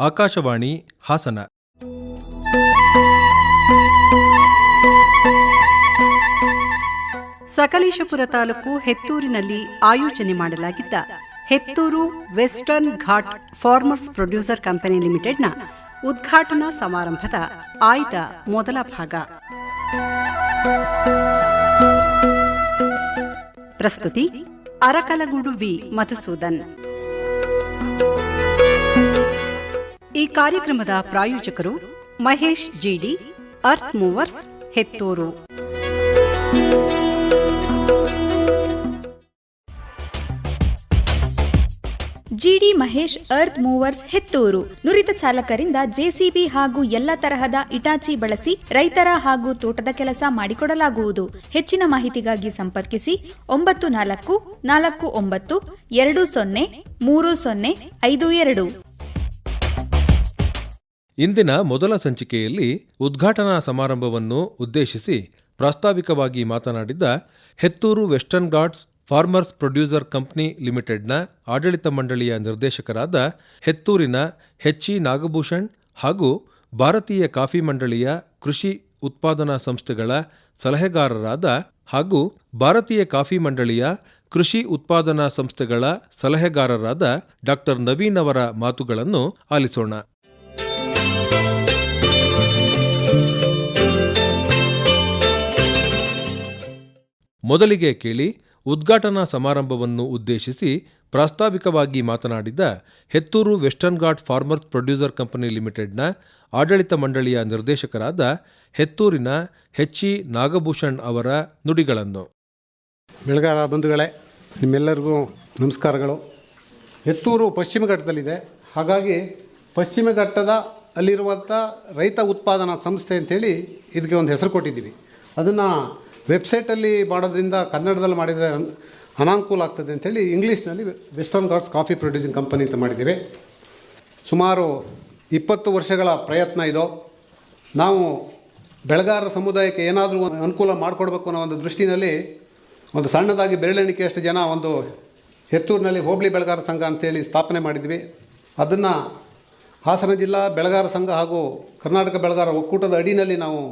ಆಕಾಶವಾಣಿ ಹಾಸನ. ಸಕಲೇಶಪುರ ತಾಲೂಕು ಹೆತ್ತೂರಿನಲ್ಲಿ ಆಯೋಜನೆ ಮಾಡಲಾಗಿದ್ದ Hettur western ghat farmers producer company ಲಿಮಿಟೆಡ್ನ ಉದ್ಘಾಟನಾ ಸಮಾರಂಭದ ಆಯ್ದ ಮೊದಲ ಭಾಗ. ಪ್ರಸ್ತುತಿ ಅರಕಲಗೂಡು ವಿ ಮಧುಸೂದನ್. ಈ ಕಾರ್ಯಕ್ರಮದ ಪ್ರಾಯೋಜಕರು ಮಹೇಶ್ ಜಿಡಿ, ಅರ್ತ್ ಮೂವರ್ಸ್, ಹೆತ್ತೂರು. ಜಿಡಿ ಮಹೇಶ್ ಅರ್ತ್ ಮೂವರ್ಸ್, ಹೆತ್ತೂರು. ನುರಿತ ಚಾಲಕರಿಂದ ಜೆಸಿಬಿ ಹಾಗೂ ಎಲ್ಲ ತರಹದ ಇಟಾಚಿ ಬಳಸಿ ರೈತರ ಹಾಗೂ ತೋಟದ ಕೆಲಸ ಮಾಡಿಕೊಡಲಾಗುವುದು. ಹೆಚ್ಚಿನ ಮಾಹಿತಿಗಾಗಿ ಸಂಪರ್ಕಿಸಿ 9449203052. ಇಂದಿನ ಮೊದಲ ಸಂಚಿಕೆಯಲ್ಲಿ ಉದ್ಘಾಟನಾ ಸಮಾರಂಭವನ್ನು ಉದ್ದೇಶಿಸಿ ಪ್ರಾಸ್ತಾವಿಕವಾಗಿ ಮಾತನಾಡಿದ್ದ Hettur western ghats farmers producer company ಲಿಮಿಟೆಡ್ನ ಆಡಳಿತ ಮಂಡಳಿಯ ನಿರ್ದೇಶಕರಾದ ಹೆತ್ತೂರಿನ ಎಚ್.ಇ. ನಾಗಭೂಷಣ್ ಹಾಗೂ ಭಾರತೀಯ ಕಾಫಿ ಮಂಡಳಿಯ ಕೃಷಿ ಉತ್ಪಾದನಾ ಸಂಸ್ಥೆಗಳ ಸಲಹೆಗಾರರಾದ ಹಾಗೂ ಭಾರತೀಯ ಕಾಫಿ ಮಂಡಳಿಯ ಕೃಷಿ ಉತ್ಪಾದನಾ ಸಂಸ್ಥೆಗಳ ಸಲಹೆಗಾರರಾದ ಡಾ. ನವೀನ್ ಅವರ ಮಾತುಗಳನ್ನು ಆಲಿಸೋಣ. ಮೊದಲಿಗೆ ಕೇಳಿ ಉದ್ಘಾಟನಾ ಸಮಾರಂಭವನ್ನು ಉದ್ದೇಶಿಸಿ ಪ್ರಾಸ್ತಾವಿಕವಾಗಿ ಮಾತನಾಡಿದ Hettur western ghat farmers producer company ಲಿಮಿಟೆಡ್ನ ಆಡಳಿತ ಮಂಡಳಿಯ ನಿರ್ದೇಶಕರಾದ ಹೆತ್ತೂರಿನ ಎಚ್.ಇ. ನಾಗಭೂಷಣ್ ಅವರ ನುಡಿಗಳನ್ನು. ಬೆಳಗಾರ ಬಂಧುಗಳೇ, ನಿಮ್ಮೆಲ್ಲರಿಗೂ ನಮಸ್ಕಾರಗಳು. ಹೆತ್ತೂರು ಪಶ್ಚಿಮ ಘಟ್ಟದಲ್ಲಿದೆ. ಹಾಗಾಗಿ ಪಶ್ಚಿಮ ಘಟ್ಟದ ಅಲ್ಲಿರುವಂಥ ರೈತ ಉತ್ಪಾದನಾ ಸಂಸ್ಥೆ ಅಂಥೇಳಿ ಇದಕ್ಕೆ ಒಂದು ಹೆಸರು ಕೊಟ್ಟಿದ್ದೀವಿ. ಅದನ್ನು ವೆಬ್ಸೈಟಲ್ಲಿ ಮಾಡೋದ್ರಿಂದ ಕನ್ನಡದಲ್ಲಿ ಮಾಡಿದರೆ ಅನಾನುಕೂಲ ಆಗ್ತದೆ ಅಂಥೇಳಿ ಇಂಗ್ಲೀಷ್ನಲ್ಲಿ western Ghats coffee producing company ಅಂತ ಮಾಡಿದ್ದೀವಿ. ಸುಮಾರು 20 ವರ್ಷಗಳ ಪ್ರಯತ್ನ ಇದು. ನಾವು ಬೆಳೆಗಾರರ ಸಮುದಾಯಕ್ಕೆ ಏನಾದರೂ ಒಂದು ಅನುಕೂಲ ಮಾಡಿಕೊಡ್ಬೇಕು ಅನ್ನೋ ಒಂದು ದೃಷ್ಟಿನಲ್ಲಿ ಒಂದು ಸಣ್ಣದಾಗಿ ಬೆರಳೆಣಿಕೆಯಷ್ಟು ಜನ ಒಂದು ಹೆತ್ತೂರಿನಲ್ಲಿ ಹೋಬಳಿ ಬೆಳೆಗಾರ ಸಂಘ ಅಂತೇಳಿ ಸ್ಥಾಪನೆ ಮಾಡಿದ್ವಿ. ಅದನ್ನು ಹಾಸನ ಜಿಲ್ಲಾ ಬೆಳೆಗಾರ ಸಂಘ ಹಾಗೂ ಕರ್ನಾಟಕ ಬೆಳೆಗಾರ ಒಕ್ಕೂಟದ ಅಡಿನಲ್ಲಿ ನಾವು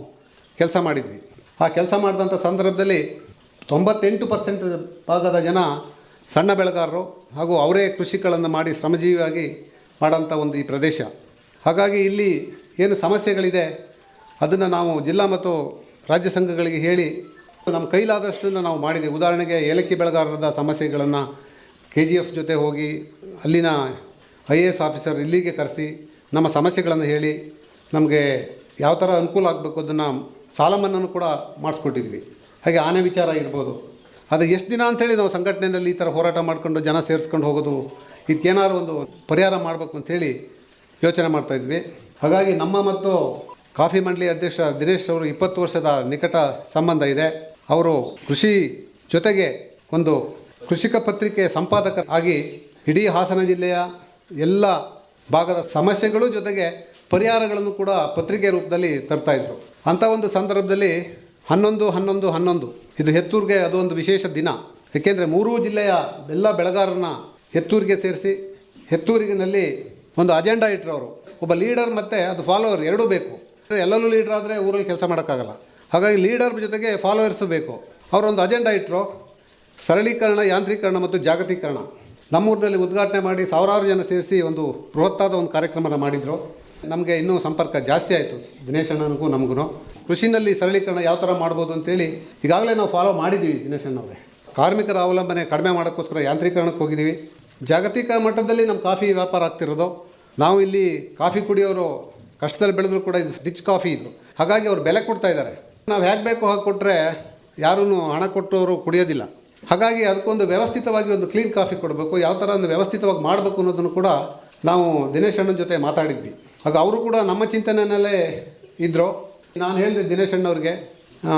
ಕೆಲಸ ಮಾಡಿದ್ವಿ. ಆ ಕೆಲಸ ಮಾಡಿದಂಥ ಸಂದರ್ಭದಲ್ಲಿ 98% ಭಾಗದ ಜನ ಸಣ್ಣ ಬೆಳೆಗಾರರು ಹಾಗೂ ಅವರೇ ಕೃಷಿಗಳನ್ನು ಮಾಡಿ ಶ್ರಮಜೀವಿಯಾಗಿ ಮಾಡೋಂಥ ಒಂದು ಈ ಪ್ರದೇಶ. ಹಾಗಾಗಿ ಇಲ್ಲಿ ಏನು ಸಮಸ್ಯೆಗಳಿದೆ ಅದನ್ನು ನಾವು ಜಿಲ್ಲಾ ಮತ್ತು ರಾಜ್ಯ ಸಂಘಗಳಿಗೆ ಹೇಳಿ ನಮ್ಮ ಕೈಲಾದಷ್ಟನ್ನು ನಾವು ಮಾಡಿದ್ದೀವಿ. ಉದಾಹರಣೆಗೆ ಏಲಕ್ಕಿ ಬೆಳೆಗಾರರದ ಸಮಸ್ಯೆಗಳನ್ನು KGF ಜೊತೆ ಹೋಗಿ ಅಲ್ಲಿನ IAS ಆಫೀಸರ್ ಇಲ್ಲಿಗೆ ಕರೆಸಿ ನಮ್ಮ ಸಮಸ್ಯೆಗಳನ್ನು ಹೇಳಿ ನಮಗೆ ಯಾವ ಥರ ಅನುಕೂಲ ಆಗಬೇಕು ಅದನ್ನು ಸಾಲ ಮನ್ನೂ ಕೂಡ ಮಾಡಿಸ್ಕೊಟ್ಟಿದ್ವಿ. ಹಾಗೆ ಆನೆ ವಿಚಾರ ಇರ್ಬೋದು. ಅದು ಎಷ್ಟು ದಿನ ಅಂಥೇಳಿ ನಾವು ಸಂಘಟನೆಯಲ್ಲಿ ಈ ಥರ ಹೋರಾಟ ಮಾಡಿಕೊಂಡು ಜನ ಸೇರಿಸ್ಕೊಂಡು ಹೋಗೋದು, ಇದಕ್ಕೇನಾದ್ರು ಒಂದು ಪರಿಹಾರ ಮಾಡಬೇಕು ಅಂಥೇಳಿ ಯೋಚನೆ ಮಾಡ್ತಾಯಿದ್ವಿ. ಹಾಗಾಗಿ ನಮ್ಮ ಮತ್ತು ಕಾಫಿ ಮಂಡಳಿ ಅಧ್ಯಕ್ಷ ದಿನೇಶ್ ಅವರು 20 ವರ್ಷದ ನಿಕಟ ಸಂಬಂಧ ಇದೆ. ಅವರು ಕೃಷಿ ಜೊತೆಗೆ ಒಂದು ಕೃಷಿಕ ಪತ್ರಿಕೆ ಸಂಪಾದಕರಾಗಿ ಇಡೀ ಹಾಸನ ಜಿಲ್ಲೆಯ ಎಲ್ಲ ಭಾಗದ ಸಮಸ್ಯೆಗಳು ಜೊತೆಗೆ ಪರಿಹಾರಗಳನ್ನು ಕೂಡ ಪತ್ರಿಕೆ ರೂಪದಲ್ಲಿ ತರ್ತಾಯಿದ್ರು. ಅಂಥ ಒಂದು ಸಂದರ್ಭದಲ್ಲಿ 11/11/11 ಇದು ಹೆತ್ತೂರಿಗೆ ಅದು ಒಂದು ವಿಶೇಷ ದಿನ. ಏಕೆಂದರೆ 3 ಜಿಲ್ಲೆಯ ಎಲ್ಲ ಬೆಳೆಗಾರರನ್ನ ಹೆತ್ತೂರಿಗೆ ಸೇರಿಸಿ ಹೆತ್ತೂರಿನಲ್ಲಿ ಒಂದು ಅಜೆಂಡಾ ಇಟ್ಟರು. ಅವರು ಒಬ್ಬ ಲೀಡರ್ ಮತ್ತು ಅದು ಫಾಲೋವರ್ ಎರಡೂ ಬೇಕು. ಎಲ್ಲರೂ ಲೀಡರ್ ಆದರೆ ಊರಲ್ಲಿ ಕೆಲಸ ಮಾಡೋಕ್ಕಾಗಲ್ಲ. ಹಾಗಾಗಿ ಲೀಡರ್ ಜೊತೆಗೆ ಫಾಲೋವರ್ಸು ಬೇಕು. ಅವರೊಂದು ಅಜೆಂಡಾ ಇಟ್ಟರು, ಸರಳೀಕರಣ, ಯಾಂತ್ರೀಕರಣ ಮತ್ತು ಜಾಗತೀಕರಣ. ನಮ್ಮೂರಿನಲ್ಲಿ ಉದ್ಘಾಟನೆ ಮಾಡಿ ಸಾವಿರಾರು ಜನ ಸೇರಿಸಿ ಒಂದು ಬೃಹತ್ತಾದ ಒಂದು ಕಾರ್ಯಕ್ರಮನ ಮಾಡಿದರು. ನಮಗೆ ಇನ್ನೂ ಸಂಪರ್ಕ ಜಾಸ್ತಿ ಆಯಿತು, ದಿನೇಶ್ ಅಣ್ಣನಿಗೂ ನಮಗೂ. ಕೃಷಿನಲ್ಲಿ ಸರಳೀಕರಣ ಯಾವ ಥರ ಮಾಡ್ಬೋದು ಅಂತೇಳಿ ಈಗಾಗಲೇ ನಾವು ಫಾಲೋ ಮಾಡಿದ್ದೀವಿ. ದಿನೇಶ್ ಅಣ್ಣವರೇ, ಕಾರ್ಮಿಕರ ಅವಲಂಬನೆ ಕಡಿಮೆ ಮಾಡೋಕ್ಕೋಸ್ಕರ ಯಾಂತ್ರೀಕರಣಕ್ಕೆ ಹೋಗಿದ್ದೀವಿ. ಜಾಗತಿಕ ಮಟ್ಟದಲ್ಲಿ ನಮ್ಮ ಕಾಫಿ ವ್ಯಾಪಾರ ಆಗ್ತಿರೋದು. ನಾವು ಇಲ್ಲಿ ಕಾಫಿ ಕುಡಿಯೋರು ಕಷ್ಟದಲ್ಲಿ ಬೆಳೆದ್ರು ಕೂಡ ಇದು ರಿಚ್ ಕಾಫಿ ಇದು. ಹಾಗಾಗಿ ಅವ್ರು ಬೆಲೆ ಕೊಡ್ತಾ ಇದ್ದಾರೆ. ನಾವು ಹೇಗೆ ಬೇಕೋ ಹಾಗೆ ಕೊಟ್ಟರೆ ಯಾರೂ ಹಣ ಕೊಟ್ಟವರು ಕುಡಿಯೋದಿಲ್ಲ. ಹಾಗಾಗಿ ಅದಕ್ಕೊಂದು ವ್ಯವಸ್ಥಿತವಾಗಿ ಒಂದು ಕ್ಲೀನ್ ಕಾಫಿ ಕೊಡಬೇಕು, ಯಾವ ಥರ ಒಂದು ವ್ಯವಸ್ಥಿತವಾಗಿ ಮಾಡಬೇಕು ಅನ್ನೋದನ್ನು ಕೂಡ ನಾವು ದಿನೇಶ್ ಅಣ್ಣನ ಜೊತೆ ಮಾತಾಡಿದ್ವಿ. ಆಗ ಅವರು ಕೂಡ ನಮ್ಮ ಚಿಂತನೆಯಲ್ಲೇ ಇದ್ದರು. ನಾನು ಹೇಳಿದೆ ದಿನೇಶ್ ಅಣ್ಣವ್ರಿಗೆ,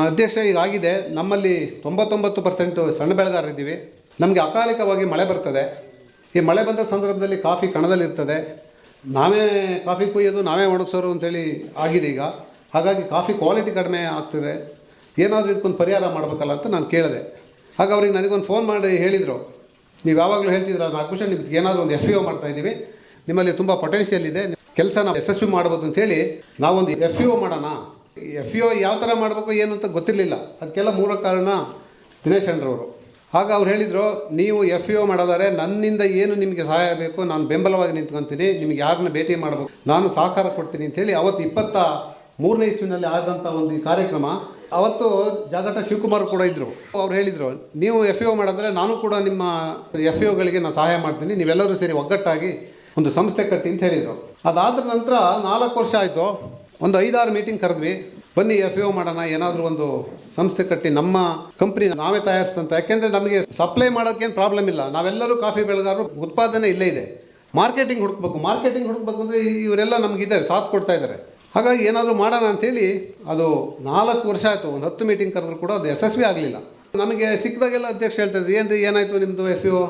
ಅಧ್ಯಕ್ಷ ಈಗ ಆಗಿದೆ, ನಮ್ಮಲ್ಲಿ 99% ಸಣ್ಣ ಬೆಳೆಗಾರರಿದ್ದೀವಿ. ನಮಗೆ ಅಕಾಲಿಕವಾಗಿ ಮಳೆ ಬರ್ತದೆ. ಈ ಮಳೆ ಬಂದ ಸಂದರ್ಭದಲ್ಲಿ ಕಾಫಿ ಕಣದಲ್ಲಿರ್ತದೆ. ನಾವೇ ಕಾಫಿ ಕುಯ್ಯೋದು, ನಾವೇ ಒಣಗಿಸೋರು ಅಂತೇಳಿ ಆಗಿದೆ ಈಗ. ಹಾಗಾಗಿ ಕಾಫಿ ಕ್ವಾಲಿಟಿ ಕಡಿಮೆ ಆಗ್ತದೆ. ಏನಾದರೂ ಇದಕ್ಕೊಂದು ಪರಿಹಾರ ಮಾಡಬೇಕಲ್ಲ ಅಂತ ನಾನು ಕೇಳಿದೆ. ಆಗ ಅವ್ರಿಗೆ ನನಗೊಂದು ಫೋನ್ ಮಾಡಿ ಹೇಳಿದರು, ನೀವು ಯಾವಾಗಲೂ ಹೇಳ್ತಿದ್ರ ನಾಗಭೂಷಣ್, ನಿಮ್ಗೆ ಏನಾದರೂ ಒಂದು FAO ಮಾಡ್ತಾಯಿದ್ದೀವಿ, ನಿಮ್ಮಲ್ಲಿ ತುಂಬ ಪೊಟೆನ್ಷಿಯಲ್ ಇದೆ, ಕೆಲಸನ ಯಶಸ್ವಿ ಮಾಡ್ಬೋದು ಅಂತೇಳಿ ನಾವೊಂದು FEO ಮಾಡೋಣ. FEO ಯಾವ ಥರ ಮಾಡಬೇಕು ಏನು ಅಂತ ಗೊತ್ತಿರಲಿಲ್ಲ. ಅದಕ್ಕೆಲ್ಲ ಮೂಲ ಕಾರಣ ದಿನೇಶ್ ಅಣ್ಣರವರು. ಆಗ ಅವ್ರು ಹೇಳಿದರು, ನೀವು FEO ಮಾಡೋದಾದ್ರೆ ನನ್ನಿಂದ ಏನು ನಿಮಗೆ ಸಹಾಯ ಬೇಕು ನಾನು ಬೆಂಬಲವಾಗಿ ನಿಂತ್ಕೊತೀನಿ, ನಿಮಗೆ ಯಾರನ್ನ ಭೇಟಿ ಮಾಡಬೇಕು ನಾನು ಸಹಕಾರ ಕೊಡ್ತೀನಿ ಅಂತೇಳಿ ಅವತ್ತು 23ನೇ ಇಸ್ವಿನಲ್ಲಿ ಆದಂಥ ಒಂದು ಕಾರ್ಯಕ್ರಮ. ಅವತ್ತು ಜಾಗಟ ಶಿವಕುಮಾರ್ ಕೂಡ ಇದ್ದರು. ಅವ್ರು ಹೇಳಿದರು, ನೀವು FEO ಮಾಡಿದ್ರೆ ನಾನು ಕೂಡ ನಿಮ್ಮ FEOಗಳಿಗೆ ನಾನು ಸಹಾಯ ಮಾಡ್ತೀನಿ, ನೀವೆಲ್ಲರೂ ಸೇರಿ ಒಗ್ಗಟ್ಟಾಗಿ ಒಂದು ಸಂಸ್ಥೆ ಕಟ್ಟಿ ಅಂತ ಹೇಳಿದರು. ಅದಾದ ನಂತರ 4 ವರ್ಷ ಆಯಿತು. ಒಂದು 5-6 ಮೀಟಿಂಗ್ ಕರೆದ್ವಿ, ಬನ್ನಿ FEO ಮಾಡೋಣ, ಏನಾದರೂ ಒಂದು ಸಂಸ್ಥೆ ಕಟ್ಟಿ ನಮ್ಮ ಕಂಪ್ನಿ ನಾವೇ ತಯಾರಿಸ್ತಂತ. ಯಾಕೆಂದರೆ ನಮಗೆ ಸಪ್ಲೈ ಮಾಡೋಕ್ಕೇನು ಪ್ರಾಬ್ಲಮ್ ಇಲ್ಲ, ನಾವೆಲ್ಲರೂ ಕಾಫಿ ಬೆಳೆಗಾರರು, ಉತ್ಪಾದನೆ ಇಲ್ಲೇ ಇದೆ. ಮಾರ್ಕೆಟಿಂಗ್ ಹುಡುಕ್ಬೇಕು ಅಂದರೆ ಇವರೆಲ್ಲ ನಮಗಿದ್ದಾರೆ, ಸಾಥ್ ಕೊಡ್ತಾ ಇದ್ದಾರೆ. ಹಾಗಾಗಿ ಏನಾದರೂ ಮಾಡೋಣ ಅಂಥೇಳಿ ಅದು 4 ವರ್ಷ ಆಯಿತು. ಒಂದು 10 ಮೀಟಿಂಗ್ ಕರೆದ್ರು ಕೂಡ ಅದು ಯಶಸ್ವಿ ಆಗಲಿಲ್ಲ. ನಮಗೆ ಸಿಕ್ಕಿದಾಗೆಲ್ಲ ಅಧ್ಯಕ್ಷ ಹೇಳ್ತಾಯಿದ್ರು, ಏನಾಯಿತು ನಿಮ್ಮದು FEO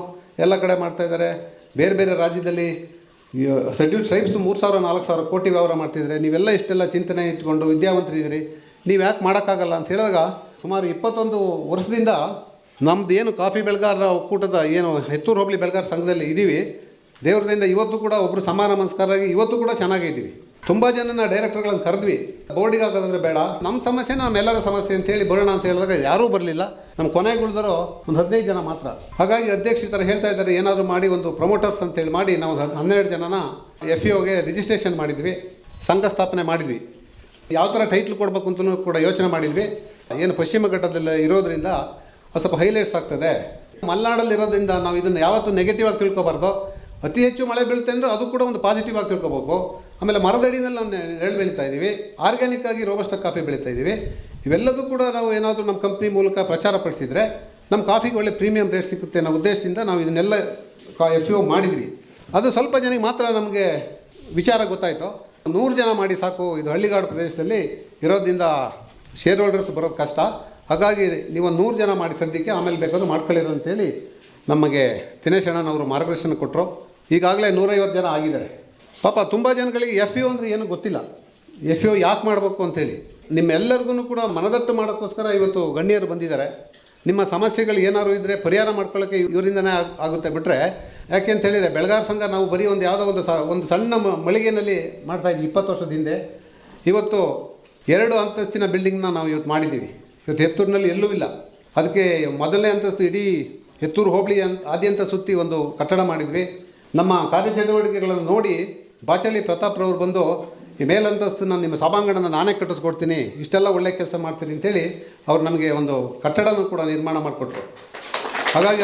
ಎಲ್ಲ ಕಡೆ ಮಾಡ್ತಾಯಿದ್ದಾರೆ, ಬೇರೆ ಬೇರೆ ರಾಜ್ಯದಲ್ಲಿ ಶೆಡ್ಯೂಲ್ಡ್ ಟ್ರೈಬ್ಸ್ 3,000-4,000 ಕೋಟಿ ವ್ಯವಹಾರ ಮಾಡ್ತಿದ್ರೆ, ನೀವೆಲ್ಲ ಇಷ್ಟೆಲ್ಲ ಚಿಂತನೆ ಇಟ್ಕೊಂಡು ವಿದ್ಯಾವಂತರಿದ್ದೀರಿ, ನೀವು ಯಾಕೆ ಮಾಡೋಕ್ಕಾಗಲ್ಲ ಅಂತ ಹೇಳಿದಾಗ ಸುಮಾರು 21 ವರ್ಷದಿಂದ ನಮ್ಮದು ಏನು ಕಾಫಿ ಬೆಳೆಗಾರರ ಒಕ್ಕೂಟದ ಏನು ಹೆತ್ತೂರು ಹೋಬಳಿ ಬೆಳೆಗಾರ ಸಂಘದಲ್ಲಿ ಇದ್ದೀವಿ, ದೇವ್ರದಿಂದ ಇವತ್ತು ಕೂಡ ಒಬ್ಬರು ಸಮಾನ ನಮಸ್ಕಾರಾಗಿ ಇವತ್ತು ಕೂಡ ಚೆನ್ನಾಗಿದ್ದೀವಿ. ತುಂಬ ಜನನ ಡೈರೆಕ್ಟರ್ಗಳನ್ನು ಕರೆದ್ವಿ, ಬೋರ್ಡಿಗೆ ಹಾಕೋದ್ರೆ ಬೇಡ, ನಮ್ಮ ಸಮಸ್ಯೆ ನಮ್ಮೆಲ್ಲರ ಸಮಸ್ಯೆ ಅಂತೇಳಿ ಬರೋಣ ಅಂತ ಹೇಳಿದಾಗ ಯಾರೂ ಬರಲಿಲ್ಲ. ನಮ್ಮ ಕೊನೆಗೆ ಉಳಿದರೋ ಒಂದು 15 ಜನ ಮಾತ್ರ. ಹಾಗಾಗಿ ಅಧ್ಯಕ್ಷ ಥರ ಹೇಳ್ತಾ ಇದ್ದಾರೆ, ಏನಾದರೂ ಮಾಡಿ ಒಂದು ಪ್ರಮೋಟರ್ಸ್ ಅಂತೇಳಿ ಮಾಡಿ ನಾವು 12 ಜನನ FEOಗೆ ರಿಜಿಸ್ಟ್ರೇಷನ್ ಮಾಡಿದ್ವಿ, ಸಂಘ ಸ್ಥಾಪನೆ ಮಾಡಿದ್ವಿ. ಯಾವ ಥರ ಟೈಟ್ಲ್ ಕೊಡಬೇಕು ಅಂತಲೂ ಕೂಡ ಯೋಚನೆ ಮಾಡಿದ್ವಿ. ಏನು ಪಶ್ಚಿಮ ಘಟ್ಟದಲ್ಲಿ ಇರೋದ್ರಿಂದ ಸ್ವಲ್ಪ ಹೈಲೈಟ್ಸ್ ಆಗ್ತದೆ. ಮಲೆನಾಡಲ್ಲಿ ಇರೋದ್ರಿಂದ ನಾವು ಇದನ್ನು ಯಾವತ್ತೂ ನೆಗೆಟಿವ್ ಆಗಿ ತಿಳ್ಕೊಬಾರ್ದು. ಅತಿ ಹೆಚ್ಚು ಮಳೆ ಬೀಳುತ್ತೆ ಅಂದರೆ ಅದು ಕೂಡ ಒಂದು ಪಾಸಿಟಿವ್ ಆಗಿ ತಿಳ್ಕೊಬೇಕು. ಆಮೇಲೆ ಮರದಡಿನಲ್ಲಿ ನಾವು ನೆರಳು ಬೆಳೀತಾ ಇದ್ದೀವಿ, ಆರ್ಗ್ಯಾನಿಕ್ ಆಗಿ ರೋಬಸ್ಟ ಕಾಫಿ ಬೆಳೀತಾ ಇದ್ದೀವಿ. ಇವೆಲ್ಲದೂ ಕೂಡ ನಾವು ಏನಾದರೂ ನಮ್ಮ ಕಂಪ್ನಿ ಮೂಲಕ ಪ್ರಚಾರ ಪಡಿಸಿದರೆ ನಮ್ಮ ಕಾಫಿಗೆ ಒಳ್ಳೆ ಪ್ರೀಮಿಯಂ ರೇಟ್ ಸಿಗುತ್ತೆ ಅನ್ನೋ ಉದ್ದೇಶದಿಂದ ನಾವು ಇದನ್ನೆಲ್ಲ FEO ಮಾಡಿದ್ವಿ. ಅದು ಸ್ವಲ್ಪ ಜನಕ್ಕೆ ಮಾತ್ರ ನಮಗೆ ವಿಚಾರ ಗೊತ್ತಾಯಿತು. 100 ಜನ ಮಾಡಿ ಸಾಕು, ಇದು ಹಳ್ಳಿಗಾಡು ಪ್ರದೇಶದಲ್ಲಿ ಇರೋದ್ರಿಂದ ಶೇರ್ ಹೋಲ್ಡರ್ಸ್ ಬರೋದು ಕಷ್ಟ, ಹಾಗಾಗಿ ನೀವು 100 ಜನ ಮಾಡಿ ಸದ್ಯಕ್ಕೆ, ಆಮೇಲೆ ಬೇಕಾದ್ರೂ ಮಾಡ್ಕೊಳ್ಳಿರೋ ಅಂತೇಳಿ ನಮಗೆ ದಿನೇಶ್ ಅಣ್ಣನವರು ಮಾರ್ಗದರ್ಶನ ಕೊಟ್ಟರು. ಈಗಾಗಲೇ 150 ಜನ ಆಗಿದ್ದಾರೆ. ಪಾಪ ತುಂಬ ಜನಗಳಿಗೆ FEO ಅಂದರೆ ಏನೂ ಗೊತ್ತಿಲ್ಲ, FEO ಯಾಕೆ ಮಾಡಬೇಕು ಅಂತೇಳಿ. ನಿಮ್ಮೆಲ್ಲರಿಗೂ ಕೂಡ ಮನದಟ್ಟು ಮಾಡೋಕ್ಕೋಸ್ಕರ ಇವತ್ತು ಗಣ್ಯರು ಬಂದಿದ್ದಾರೆ. ನಿಮ್ಮ ಸಮಸ್ಯೆಗಳು ಏನಾದ್ರು ಇದ್ದರೆ ಪರಿಹಾರ ಮಾಡ್ಕೊಳ್ಳೋಕ್ಕೆ ಇವರಿಂದನೇ ಆಗುತ್ತೆ ಬಿಟ್ಟರೆ, ಯಾಕೆ ಅಂತ ಹೇಳಿದರೆ ಬೆಳೆಗಾರ ಸಂಘ ನಾವು ಬರೀ ಒಂದು ಯಾವುದೋ ಒಂದು ಸಣ್ಣ ಮಳಿಗೆಯಲ್ಲಿ ಮಾಡ್ತಾಯಿದ್ವಿ 20 ವರ್ಷದ ಹಿಂದೆ. ಇವತ್ತು 2 ಅಂತಸ್ತಿನ ಬಿಲ್ಡಿಂಗ್ನ ನಾವು ಇವತ್ತು ಮಾಡಿದ್ದೀವಿ. ಇವತ್ತು ಹೆತ್ತೂರಿನಲ್ಲಿ ಎಲ್ಲೂ ಇಲ್ಲ. ಅದಕ್ಕೆ ಮೊದಲನೇ ಅಂತಸ್ತು ಇಡೀ ಹೆತ್ತೂರು ಹೋಬಳಿ ಆದ್ಯಂತ ಸುತ್ತಿ ಒಂದು ಕಟ್ಟಡ ಮಾಡಿದ್ವಿ. ನಮ್ಮ ಕಾರ್ಯಚಟುವಟಿಕೆಗಳನ್ನು ನೋಡಿ ಬಾಚಳ್ಳಿ ಪ್ರತಾಪ್ರವರು ಬಂದು, ಈ ಮೇಲಂತಸ್ತನ್ನ ನಿಮ್ಮ ಸಭಾಂಗಣನ ನಾನೇ ಕಟ್ಟಿಸ್ಕೊಡ್ತೀನಿ, ಇಷ್ಟೆಲ್ಲ ಒಳ್ಳೆ ಕೆಲಸ ಮಾಡ್ತೀನಿ ಅಂತೇಳಿ ಅವ್ರು ನಮಗೆ ಒಂದು ಕಟ್ಟಡನೂ ಕೂಡ ನಿರ್ಮಾಣ ಮಾಡಿಕೊಟ್ರು. ಹಾಗಾಗಿ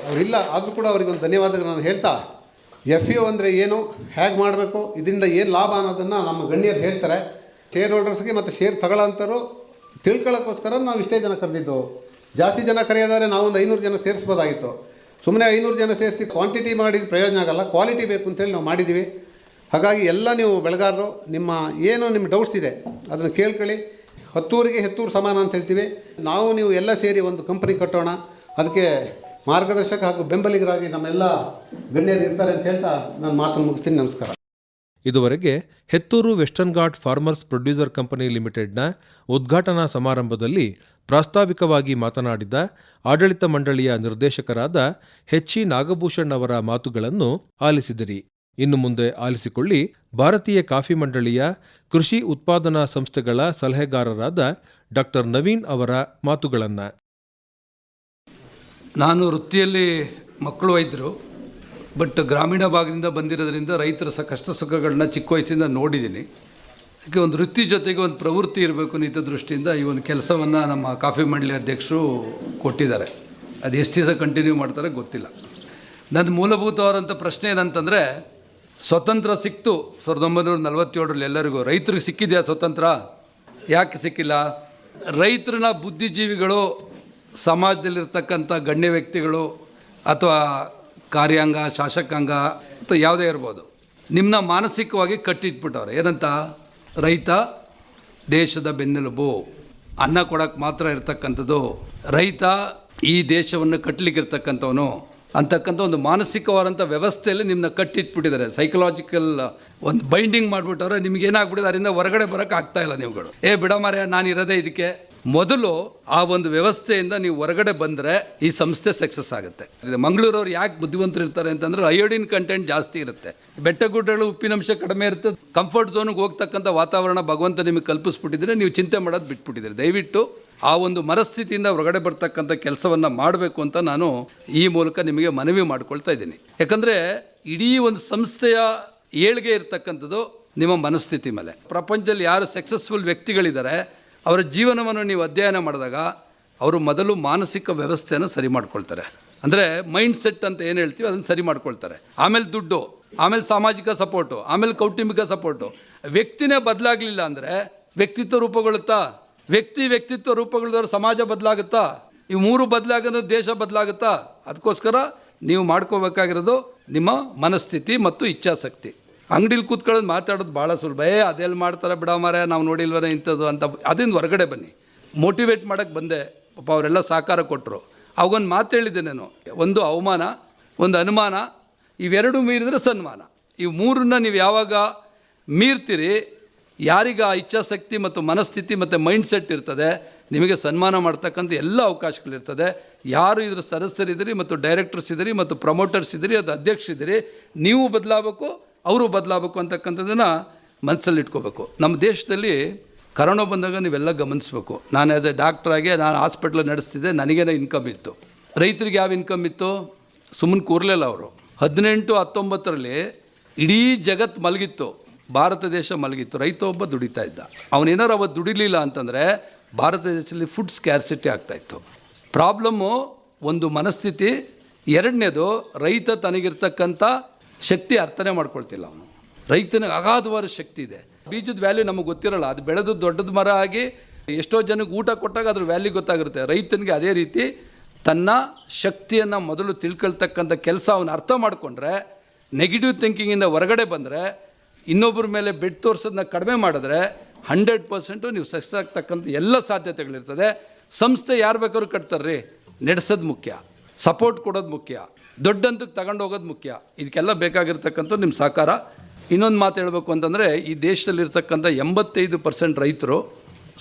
ಅವರಿಲ್ಲ ಆದರೂ ಕೂಡ ಅವ್ರಿಗೆ ಒಂದು ಧನ್ಯವಾದಗಳನ್ನು ಹೇಳ್ತಾ, FEO ಅಂದರೆ ಏನು, ಹೇಗೆ ಮಾಡಬೇಕು, ಇದರಿಂದ ಏನು ಲಾಭ ಅನ್ನೋದನ್ನು ನಮ್ಮ ಗಣ್ಯರು ಹೇಳ್ತಾರೆ. ಶೇರ್ ಹೋಲ್ಡರ್ಸ್ಗೆ ಮತ್ತು ಶೇರ್ ತಗೊಳ್ಳೋಂಥವ್ರು ತಿಳ್ಕೊಳ್ಳೋಕ್ಕೋಸ್ಕರ ನಾವು ಇಷ್ಟೇ ಜನ ಕರೆದಿದ್ದು. ಜಾಸ್ತಿ ಜನ ಕರೆಯೋದಾದ್ರೆ ನಾವೊಂದು 500 ಜನ ಸೇರಿಸ್ಬೋದಾಗಿತ್ತು. ಸುಮ್ಮನೆ 500 ಜನ ಸೇರಿಸಿ ಕ್ವಾಂಟಿಟಿ ಮಾಡಿದ ಪ್ರಯೋಜನ ಆಗಲ್ಲ, ಕ್ವಾಲಿಟಿ ಬೇಕು ಅಂತೇಳಿ ನಾವು ಮಾಡಿದ್ದೀವಿ. ಹಾಗಾಗಿ ಎಲ್ಲ ನೀವು ಬೆಳೆಗಾರರು ನಿಮ್ಮ ಡೌಟ್ಸ್ ಇದೆ ಅದನ್ನು ಕೇಳ್ಕೊಳ್ಳಿ. ಹತ್ತೂರಿಗೆ ಹೆತ್ತೂರು ಸಮಾನ ಅಂತ ಹೇಳ್ತೀವಿ ನಾವು. ನೀವು ಎಲ್ಲ ಸೇರಿ ಒಂದು ಕಂಪನಿ ಕಟ್ಟೋಣ, ಅದಕ್ಕೆ ಮಾರ್ಗದರ್ಶಕ ಹಾಗೂ ಬೆಂಬಲಿಗರಾಗಿ ನಮ್ಮೆಲ್ಲ ಗಣ್ಯರು ಇರ್ತಾರೆ ಅಂತ ಹೇಳ್ತಾ ನಾನು ಮಾತನ್ನು ಮುಗಿಸ್ತೀನಿ. ನಮಸ್ಕಾರ. ಇದುವರೆಗೆ Hettur western ghat farmers producer company ಲಿಮಿಟೆಡ್ನ ಉದ್ಘಾಟನಾ ಸಮಾರಂಭದಲ್ಲಿ ಪ್ರಾಸ್ತಾವಿಕವಾಗಿ ಮಾತನಾಡಿದ ಆಡಳಿತ ಮಂಡಳಿಯ ನಿರ್ದೇಶಕರಾದ HE ನಾಗಭೂಷಣ್ ಅವರ ಮಾತುಗಳನ್ನು ಆಲಿಸಿದಿರಿ. ಇನ್ನು ಮುಂದೆ ಆಲಿಸಿಕೊಳ್ಳಿ ಭಾರತೀಯ ಕಾಫಿ ಮಂಡಳಿಯ ಕೃಷಿ ಉತ್ಪಾದನಾ ಸಂಸ್ಥೆಗಳ ಸಲಹೆಗಾರರಾದ ಡಾ ನವೀನ್ ಅವರ ಮಾತುಗಳನ್ನು. ನಾನು ವೃತ್ತಿಯಲ್ಲಿ ಮಕ್ಕಳು ವೈದ್ಯರು, ಬಟ್ ಗ್ರಾಮೀಣ ಭಾಗದಿಂದ ಬಂದಿರೋದ್ರಿಂದ ರೈತರ ಕಷ್ಟ ಸುಖಗಳನ್ನ ಚಿಕ್ಕ ವಯಸ್ಸಿಂದ ನೋಡಿದ್ದೀನಿ. ಅದಕ್ಕೆ ಒಂದು ವೃತ್ತಿ ಜೊತೆಗೆ ಒಂದು ಪ್ರವೃತ್ತಿ ಇರಬೇಕು ಅನ್ನೋ ದೃಷ್ಟಿಯಿಂದ ಈ ಒಂದು ಕೆಲಸವನ್ನು ನಮ್ಮ ಕಾಫಿ ಮಂಡಳಿ ಅಧ್ಯಕ್ಷರು ಕೊಟ್ಟಿದ್ದಾರೆ. ಅದು ಎಷ್ಟು ದಿವಸ ಕಂಟಿನ್ಯೂ ಮಾಡ್ತಾರೆ ಗೊತ್ತಿಲ್ಲ. ನನ್ನ ಮೂಲಭೂತವಾದಂಥ ಪ್ರಶ್ನೆ ಏನಂತಂದರೆ, ಸ್ವತಂತ್ರ ಸಿಕ್ತು 1947ರಲ್ಲಿ ಎಲ್ಲರಿಗೂ. ರೈತರಿಗೆ ಸಿಕ್ಕಿದೆಯಾ ಸ್ವತಂತ್ರ? ಯಾಕೆ ಸಿಕ್ಕಿಲ್ಲ? ರೈತರನ್ನ ಬುದ್ಧಿಜೀವಿಗಳು, ಸಮಾಜದಲ್ಲಿರ್ತಕ್ಕಂಥ ಗಣ್ಯ ವ್ಯಕ್ತಿಗಳು ಅಥವಾ ಕಾರ್ಯಾಂಗ, ಶಾಸಕಾಂಗ ಅಥವಾ ಯಾವುದೇ ಇರ್ಬೋದು, ನಿಮ್ಮನ್ನ ಮಾನಸಿಕವಾಗಿ ಕಟ್ಟಿಟ್ಬಿಟ್ಟವ್ರೆ. ಏನಂತ? ರೈತ ದೇಶದ ಬೆನ್ನೆಲುಬು, ಅನ್ನ ಕೊಡೋಕ್ಕೆ ಮಾತ್ರ ಇರ್ತಕ್ಕಂಥದ್ದು, ರೈತ ಈ ದೇಶವನ್ನು ಕಟ್ಟಲಿಕ್ಕಿರ್ತಕ್ಕಂಥವನು ಅಂತಕ್ಕಂಥ ಒಂದು ಮಾನಸಿಕವಾದಂಥ ವ್ಯವಸ್ಥೆಯಲ್ಲಿ ನಿಮ್ಮನ್ನ ಕಟ್ಟಿಟ್ಬಿಟ್ಟಿದ್ದಾರೆ. ಸೈಕಲಾಜಿಕಲ್ ಒಂದು ಬೈಂಡಿಂಗ್ ಮಾಡಿಬಿಟ್ಟವ್ರೆ. ನಿಮ್ಗೆ ಏನಾಗ್ಬಿಟ್ಟಿದೆ, ಅದರಿಂದ ಹೊರಗಡೆ ಬರೋಕ್ಕೆ ಆಗ್ತಾಯಿಲ್ಲ. ನೀವುಗಳು ಬಿಡ ಮಾರ್ಯ, ನಾನು ಇರೋದೇ ಇದಕ್ಕೆ, ಮೊದಲು ಆ ಒಂದು ವ್ಯವಸ್ಥೆಯಿಂದ ನೀವು ಹೊರಗಡೆ ಬಂದರೆ ಈ ಸಂಸ್ಥೆ ಸಕ್ಸಸ್ ಆಗುತ್ತೆ. ಮಂಗಳೂರವ್ರು ಯಾಕೆ ಬುದ್ಧಿವಂತರು ಇರ್ತಾರೆ ಅಂತಂದ್ರೆ ಅಯೋಡಿನ್ ಕಂಟೆಂಟ್ ಜಾಸ್ತಿ ಇರುತ್ತೆ, ಬೆಟ್ಟಗುಡ್ಡಗಳು ಉಪ್ಪಿನಂಶ ಕಡಿಮೆ ಇರುತ್ತೆ, ಕಂಫರ್ಟ್ ಝೋನ್ಗೆ ಹೋಗ್ತಕ್ಕಂಥ ವಾತಾವರಣ ಭಗವಂತ ನಿಮಗೆ ಕಲ್ಪಿಸ್ಬಿಟ್ಟಿದ್ರೆ ನೀವು ಚಿಂತೆ ಮಾಡೋದು ಬಿಟ್ಬಿಟ್ಟಿದ್ದೀರಿ. ದಯವಿಟ್ಟು ಆ ಒಂದು ಮನಸ್ಥಿತಿಯಿಂದ ಹೊರಗಡೆ ಬರ್ತಕ್ಕಂಥ ಕೆಲಸವನ್ನು ಮಾಡಬೇಕು ಅಂತ ನಾನು ಈ ಮೂಲಕ ನಿಮಗೆ ಮನವಿ ಮಾಡ್ಕೊಳ್ತಾ ಇದ್ದೀನಿ. ಯಾಕಂದರೆ ಇಡೀ ಒಂದು ಸಂಸ್ಥೆಯ ಏಳ್ಗೆ ಇರ್ತಕ್ಕಂಥದ್ದು ನಿಮ್ಮ ಮನಸ್ಥಿತಿ ಮೇಲೆ. ಪ್ರಪಂಚದಲ್ಲಿ ಯಾರು ಸಕ್ಸಸ್ಫುಲ್ ವ್ಯಕ್ತಿಗಳಿದ್ದಾರೆ ಅವರ ಜೀವನವನ್ನು ನೀವು ಅಧ್ಯಯನ ಮಾಡಿದಾಗ ಅವರು ಮೊದಲು ಮಾನಸಿಕ ವ್ಯವಸ್ಥೆಯನ್ನು ಸರಿ ಮಾಡ್ಕೊಳ್ತಾರೆ. ಅಂದರೆ ಮೈಂಡ್ ಸೆಟ್ ಅಂತ ಏನು ಹೇಳ್ತೀವಿ ಅದನ್ನು ಸರಿ ಮಾಡ್ಕೊಳ್ತಾರೆ. ಆಮೇಲೆ ದುಡ್ಡು, ಆಮೇಲೆ ಸಾಮಾಜಿಕ ಸಪೋರ್ಟು, ಆಮೇಲೆ ಕೌಟುಂಬಿಕ ಸಪೋರ್ಟು. ವ್ಯಕ್ತಿನೇ ಬದಲಾಗಲಿಲ್ಲ ಅಂದರೆ ವ್ಯಕ್ತಿತ್ವ ರೂಪುಗೊಳ್ಳುತ್ತಾ? ವ್ಯಕ್ತಿತ್ವ ರೂಪುಗೊಳ್ದವ್ರು ಸಮಾಜ ಬದಲಾಗುತ್ತಾ? ಇವು ಮೂರು ಬದಲಾಗೋದು ದೇಶ ಬದಲಾಗುತ್ತಾ? ಅದಕ್ಕೋಸ್ಕರ ನೀವು ಮಾಡ್ಕೋಬೇಕಾಗಿರೋದು ನಿಮ್ಮ ಮನಸ್ಥಿತಿ ಮತ್ತು ಇಚ್ಛಾಶಕ್ತಿ. ಅಂಗಡಿಲಿ ಕೂತ್ಕೊಳ್ಳೋದು ಮಾತಾಡೋದು ಭಾಳ ಸುಲಭ. ಅದೆಲ್ಲಿ ಮಾಡ್ತಾರೆ ಬಿಡ ಮಾರೆ, ನಾವು ನೋಡಿಲ್ವೇ ಇಂಥದ್ದು ಅಂತ. ಅದರಿಂದ ಹೊರಗಡೆ ಬನ್ನಿ. ಮೋಟಿವೇಟ್ ಮಾಡೋಕ್ಕೆ ಬಂದೆ, ಪಾಪ ಅವರೆಲ್ಲ ಸಹಕಾರ ಕೊಟ್ಟರು. ಅವಾಗೊಂದು ಮಾತು ಹೇಳಿದ್ದೆ ನಾನು, ಒಂದು ಅವಮಾನ, ಒಂದು ಅನುಮಾನ, ಇವೆರಡೂ ಮೀರಿದರೆ ಸನ್ಮಾನ. ಇವು ಮೂರನ್ನ ನೀವು ಯಾವಾಗ ಮೀರ್ತೀರಿ, ಯಾರಿಗೆ ಆ ಇಚ್ಛಾಶಕ್ತಿ ಮತ್ತು ಮನಸ್ಥಿತಿ ಮತ್ತು ಮೈಂಡ್ ಸೆಟ್ ಇರ್ತದೆ, ನಿಮಗೆ ಸನ್ಮಾನ ಮಾಡ್ತಕ್ಕಂಥ ಎಲ್ಲ ಅವಕಾಶಗಳಿರ್ತದೆ. ಯಾರು ಇದ್ರ ಸದಸ್ಯರಿದ್ದೀರಿ ಮತ್ತು ಡೈರೆಕ್ಟರ್ಸ್ ಇದ್ದೀರಿ ಮತ್ತು ಪ್ರಮೋಟರ್ಸ್ ಇದ್ದೀರಿ, ಅದು ಅಧ್ಯಕ್ಷರಿದ್ದೀರಿ, ನೀವು ಬದಲಾಗಬೇಕು, ಅವರು ಬದಲಾಗಬೇಕು ಅಂತಕ್ಕಂಥದ್ದನ್ನು ಮನಸ್ಸಲ್ಲಿ ಇಟ್ಕೋಬೇಕು. ನಮ್ಮ ದೇಶದಲ್ಲಿ ಕರೋನಾ ಬಂದಾಗ ನೀವೆಲ್ಲ ಗಮನಿಸಬೇಕು. ನಾನು ಆ್ಯಸ್ ಎ ಡಾಕ್ಟ್ರಾಗಿ ನಾನು ಹಾಸ್ಪಿಟ್ಲ್ ನಡೆಸ್ತಿದ್ದೆ, ನನಗೇನೋ ಇನ್ಕಮ್ ಇತ್ತು. ರೈತರಿಗೆ ಯಾವ ಇನ್ಕಮ್ ಇತ್ತು? ಸುಮ್ಮನೆ ಕೂರಲಿಲ್ಲ ಅವರು. 18-19ರಲ್ಲಿ ಇಡೀ ಜಗತ್ತು ಮಲಗಿತ್ತು, ಭಾರತ ದೇಶ ಮಲಗಿತ್ತು, ರೈತ ಒಬ್ಬ ದುಡಿತಾ ಇದ್ದ. ಅವನೇನಾರು ಅವತ್ತು ದುಡಿಲಿಲ್ಲ ಅಂತಂದರೆ ಭಾರತ ದೇಶದಲ್ಲಿ ಫುಡ್ ಸ್ಕ್ಯಾರ್ಸಿಟಿ ಆಗ್ತಾಯಿತ್ತು. ಪ್ರಾಬ್ಲಮ್ಮು ಒಂದು ಮನಸ್ಥಿತಿ. ಎರಡನೇದು, ರೈತ ತನಗಿರ್ತಕ್ಕಂಥ ಶಕ್ತಿ ಅರ್ಥನೇ ಮಾಡ್ಕೊಳ್ತಿಲ್ಲ. ಅವನು ರೈತನಿಗೆ ಅಗಾಧವಾದ ಶಕ್ತಿ ಇದೆ. ಬೀಜದ ವ್ಯಾಲ್ಯೂ ನಮಗೆ ಗೊತ್ತಿರೋಲ್ಲ. ಅದು ಬೆಳೆದು ದೊಡ್ಡದು ಮರ ಆಗಿ ಎಷ್ಟೋ ಜನಕ್ಕೆ ಊಟ ಕೊಟ್ಟಾಗ ಅದ್ರ ವ್ಯಾಲ್ಯೂ ಗೊತ್ತಾಗಿರುತ್ತೆ. ರೈತನಿಗೆ ಅದೇ ರೀತಿ ತನ್ನ ಶಕ್ತಿಯನ್ನು ಮೊದಲು ತಿಳ್ಕೊಳ್ತಕ್ಕಂಥ ಕೆಲಸ ಅವನು ಅರ್ಥ ಮಾಡಿಕೊಂಡ್ರೆ, ನೆಗೆಟಿವ್ ಥಿಂಕಿಂಗಿಂದ ಹೊರಗಡೆ ಬಂದರೆ, ಇನ್ನೊಬ್ಬರ ಮೇಲೆ ಬೆಡ್ ತೋರಿಸೋದನ್ನ ಕಡಿಮೆ ಮಾಡಿದ್ರೆ 100% ನೀವು ಸಕ್ಸಸ್ ಆಗ್ತಕ್ಕಂಥ ಎಲ್ಲ ಸಾಧ್ಯತೆಗಳಿರ್ತದೆ. ಸಂಸ್ಥೆ ಯಾರು ಬೇಕಾದ್ರೂ ಕಟ್ತಾರ್ರಿ, ನಡೆಸೋದು ಮುಖ್ಯ, ಸಪೋರ್ಟ್ ಕೊಡೋದು ಮುಖ್ಯ, ದೊಡ್ಡಂತಕ್ಕೆ ತಗೊಂಡು ಹೋಗೋದು ಮುಖ್ಯ. ಇದಕ್ಕೆಲ್ಲ ಬೇಕಾಗಿರ್ತಕ್ಕಂಥ ನಿಮ್ಮ ಸಹಕಾರ. ಇನ್ನೊಂದು ಮಾತು ಹೇಳಬೇಕು ಅಂತಂದರೆ, ಈ ದೇಶದಲ್ಲಿರ್ತಕ್ಕಂಥ 85% ರೈತರು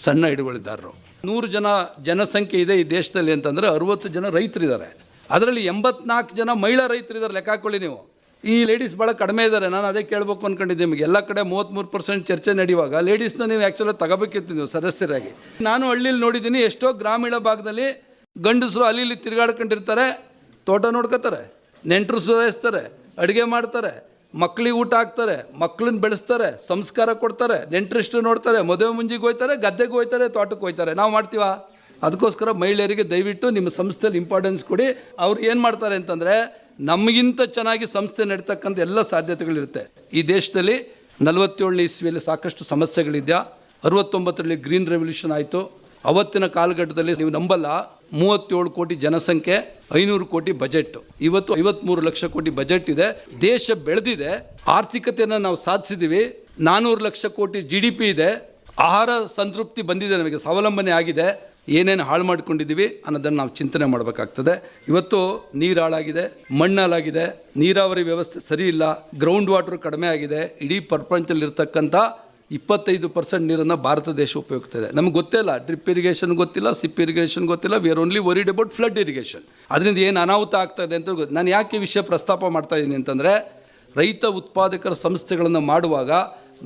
ಸಣ್ಣ ಹಿಡುವಳಿದಾರರು. 100 ಜನ ಜನಸಂಖ್ಯೆ ಇದೆ ಈ ದೇಶದಲ್ಲಿ ಅಂತಂದರೆ 60 ಜನ ರೈತರಿದ್ದಾರೆ. ಅದರಲ್ಲಿ 84 ಜನ ಮಹಿಳಾ ರೈತರಿದ್ದಾರೆ. ಲೆಕ್ಕ ಹಾಕ್ಕೊಳ್ಳಿ ನೀವು. ಈ ಲೇಡೀಸ್ ಭಾಳ ಕಡಿಮೆ ಇದ್ದಾರೆ. ನಾನು ಅದೇ ಕೇಳಬೇಕು ಅಂದ್ಕೊಂಡಿದ್ದೆ ನಿಮಗೆ. ಎಲ್ಲ ಕಡೆ 33% ಚರ್ಚೆ ನಡೆಯುವಾಗ ಲೇಡೀಸ್ನ ನೀವು ಆ್ಯಕ್ಚುಲಿ ತಗೋಬೇಕಿತ್ತು ನೀವು ಸದಸ್ಯರಾಗಿ. ನಾನು ಹಳ್ಳಿಲಿ ನೋಡಿದ್ದೀನಿ, ಎಷ್ಟೋ ಗ್ರಾಮೀಣ ಭಾಗದಲ್ಲಿ ಗಂಡಸರು ಅಲ್ಲಿ ಇಲ್ಲಿ ತಿರುಗಾಡ್ಕೊಂಡಿರ್ತಾರೆ, ತೋಟ ನೋಡ್ಕೋತಾರೆ, ನೆಂಟರು ಸುಧಾರಿಸ್ತಾರೆ, ಅಡುಗೆ ಮಾಡ್ತಾರೆ, ಮಕ್ಕಳಿಗೆ ಊಟ ಹಾಕ್ತಾರೆ, ಮಕ್ಕಳನ್ನ ಬೆಳೆಸ್ತಾರೆ, ಸಂಸ್ಕಾರ ಕೊಡ್ತಾರೆ, ನೆಂಟರಿಷ್ಟು ನೋಡ್ತಾರೆ, ಮದುವೆ ಮುಂಜಿಗೆ ಹೋಯ್ತಾರೆ, ಗದ್ದೆಗೆ ಹೋಯ್ತಾರೆ, ತೋಟಕ್ಕೆ ಹೋಯ್ತಾರೆ. ನಾವು ಮಾಡ್ತೀವ? ಅದಕ್ಕೋಸ್ಕರ ಮಹಿಳೆಯರಿಗೆ ದಯವಿಟ್ಟು ನಿಮ್ಮ ಸಂಸ್ಥೆಯಲ್ಲಿ ಇಂಪಾರ್ಟೆನ್ಸ್ ಕೊಡಿ. ಅವ್ರು ಏನು ಮಾಡ್ತಾರೆ ಅಂತಂದರೆ, ನಮಗಿಂತ ಚೆನ್ನಾಗಿ ಸಂಸ್ಥೆ ನಡೀತಕ್ಕಂಥ ಎಲ್ಲ ಸಾಧ್ಯತೆಗಳಿರುತ್ತೆ. ಈ ದೇಶದಲ್ಲಿ 47ನೇ ಇಸ್ವಿಯಲ್ಲಿ ಸಾಕಷ್ಟು ಸಮಸ್ಯೆಗಳಿದೆಯಾ. 69ರಲ್ಲಿ ಗ್ರೀನ್ ರೆವಲ್ಯೂಷನ್ ಆಯಿತು. ಅವತ್ತಿನ ಕಾಲಘಟ್ಟದಲ್ಲಿ ನೀವು ನಂಬಲ್ಲ, 37 ಕೋಟಿ ಜನಸಂಖ್ಯೆ, 500 ಕೋಟಿ ಬಜೆಟ್. ಇವತ್ತು 53 ಲಕ್ಷ ಕೋಟಿ ಬಜೆಟ್ ಇದೆ. ದೇಶ ಬೆಳೆದಿದೆ, ಆರ್ಥಿಕತೆಯನ್ನು ನಾವು ಸಾಧಿಸಿದ್ದೀವಿ. 400 ಲಕ್ಷ ಕೋಟಿ GDP ಇದೆ. ಆಹಾರ ಸಂತೃಪ್ತಿ ಬಂದಿದೆ, ನಮಗೆ ಸ್ವಾವಲಂಬನೆ ಆಗಿದೆ. ಏನೇನು ಹಾಳು ಮಾಡ್ಕೊಂಡಿದ್ದೀವಿ ಅನ್ನೋದನ್ನು ನಾವು ಚಿಂತನೆ ಮಾಡಬೇಕಾಗ್ತದೆ. ಇವತ್ತು ನೀರು ಹಾಳಾಗಿದೆ, ಮಣ್ಣು ಹಾಳಾಗಿದೆ, ನೀರಾವರಿ ವ್ಯವಸ್ಥೆ ಸರಿ ಇಲ್ಲ, ಗ್ರೌಂಡ್ ವಾಟರ್ ಕಡಿಮೆ ಆಗಿದೆ. ಇಡೀ ಪ್ರಪಂಚದಲ್ಲಿರ್ತಕ್ಕಂಥ 25% ನೀರನ್ನು ಭಾರತ ದೇಶ ಉಪಯೋಗಿಸ್ತಿದೆ. ನಮ್ಗೆ ಗೊತ್ತಿಲ್ಲ, ಡ್ರಿಪ್ ಇರಿಗೇಷನ್ ಗೊತ್ತಿಲ್ಲ, ಸಿಪ್ ಇರಿಗೇಷನ್ ಗೊತ್ತಿಲ್ಲ. We are only worried about flood irrigation. ಅದರಿಂದ ಏನು ಅನಾಹುತ ಆಗ್ತಾಯಿದೆ ಅಂತ ಗೊತ್ತು. ನಾನು ಯಾಕೆ ಈ ವಿಷಯ ಪ್ರಸ್ತಾಪ ಮಾಡ್ತಾ ಇದ್ದೀನಿ ಅಂತಂದರೆ, ರೈತ ಉತ್ಪಾದಕರ ಸಂಸ್ಥೆಗಳನ್ನು ಮಾಡುವಾಗ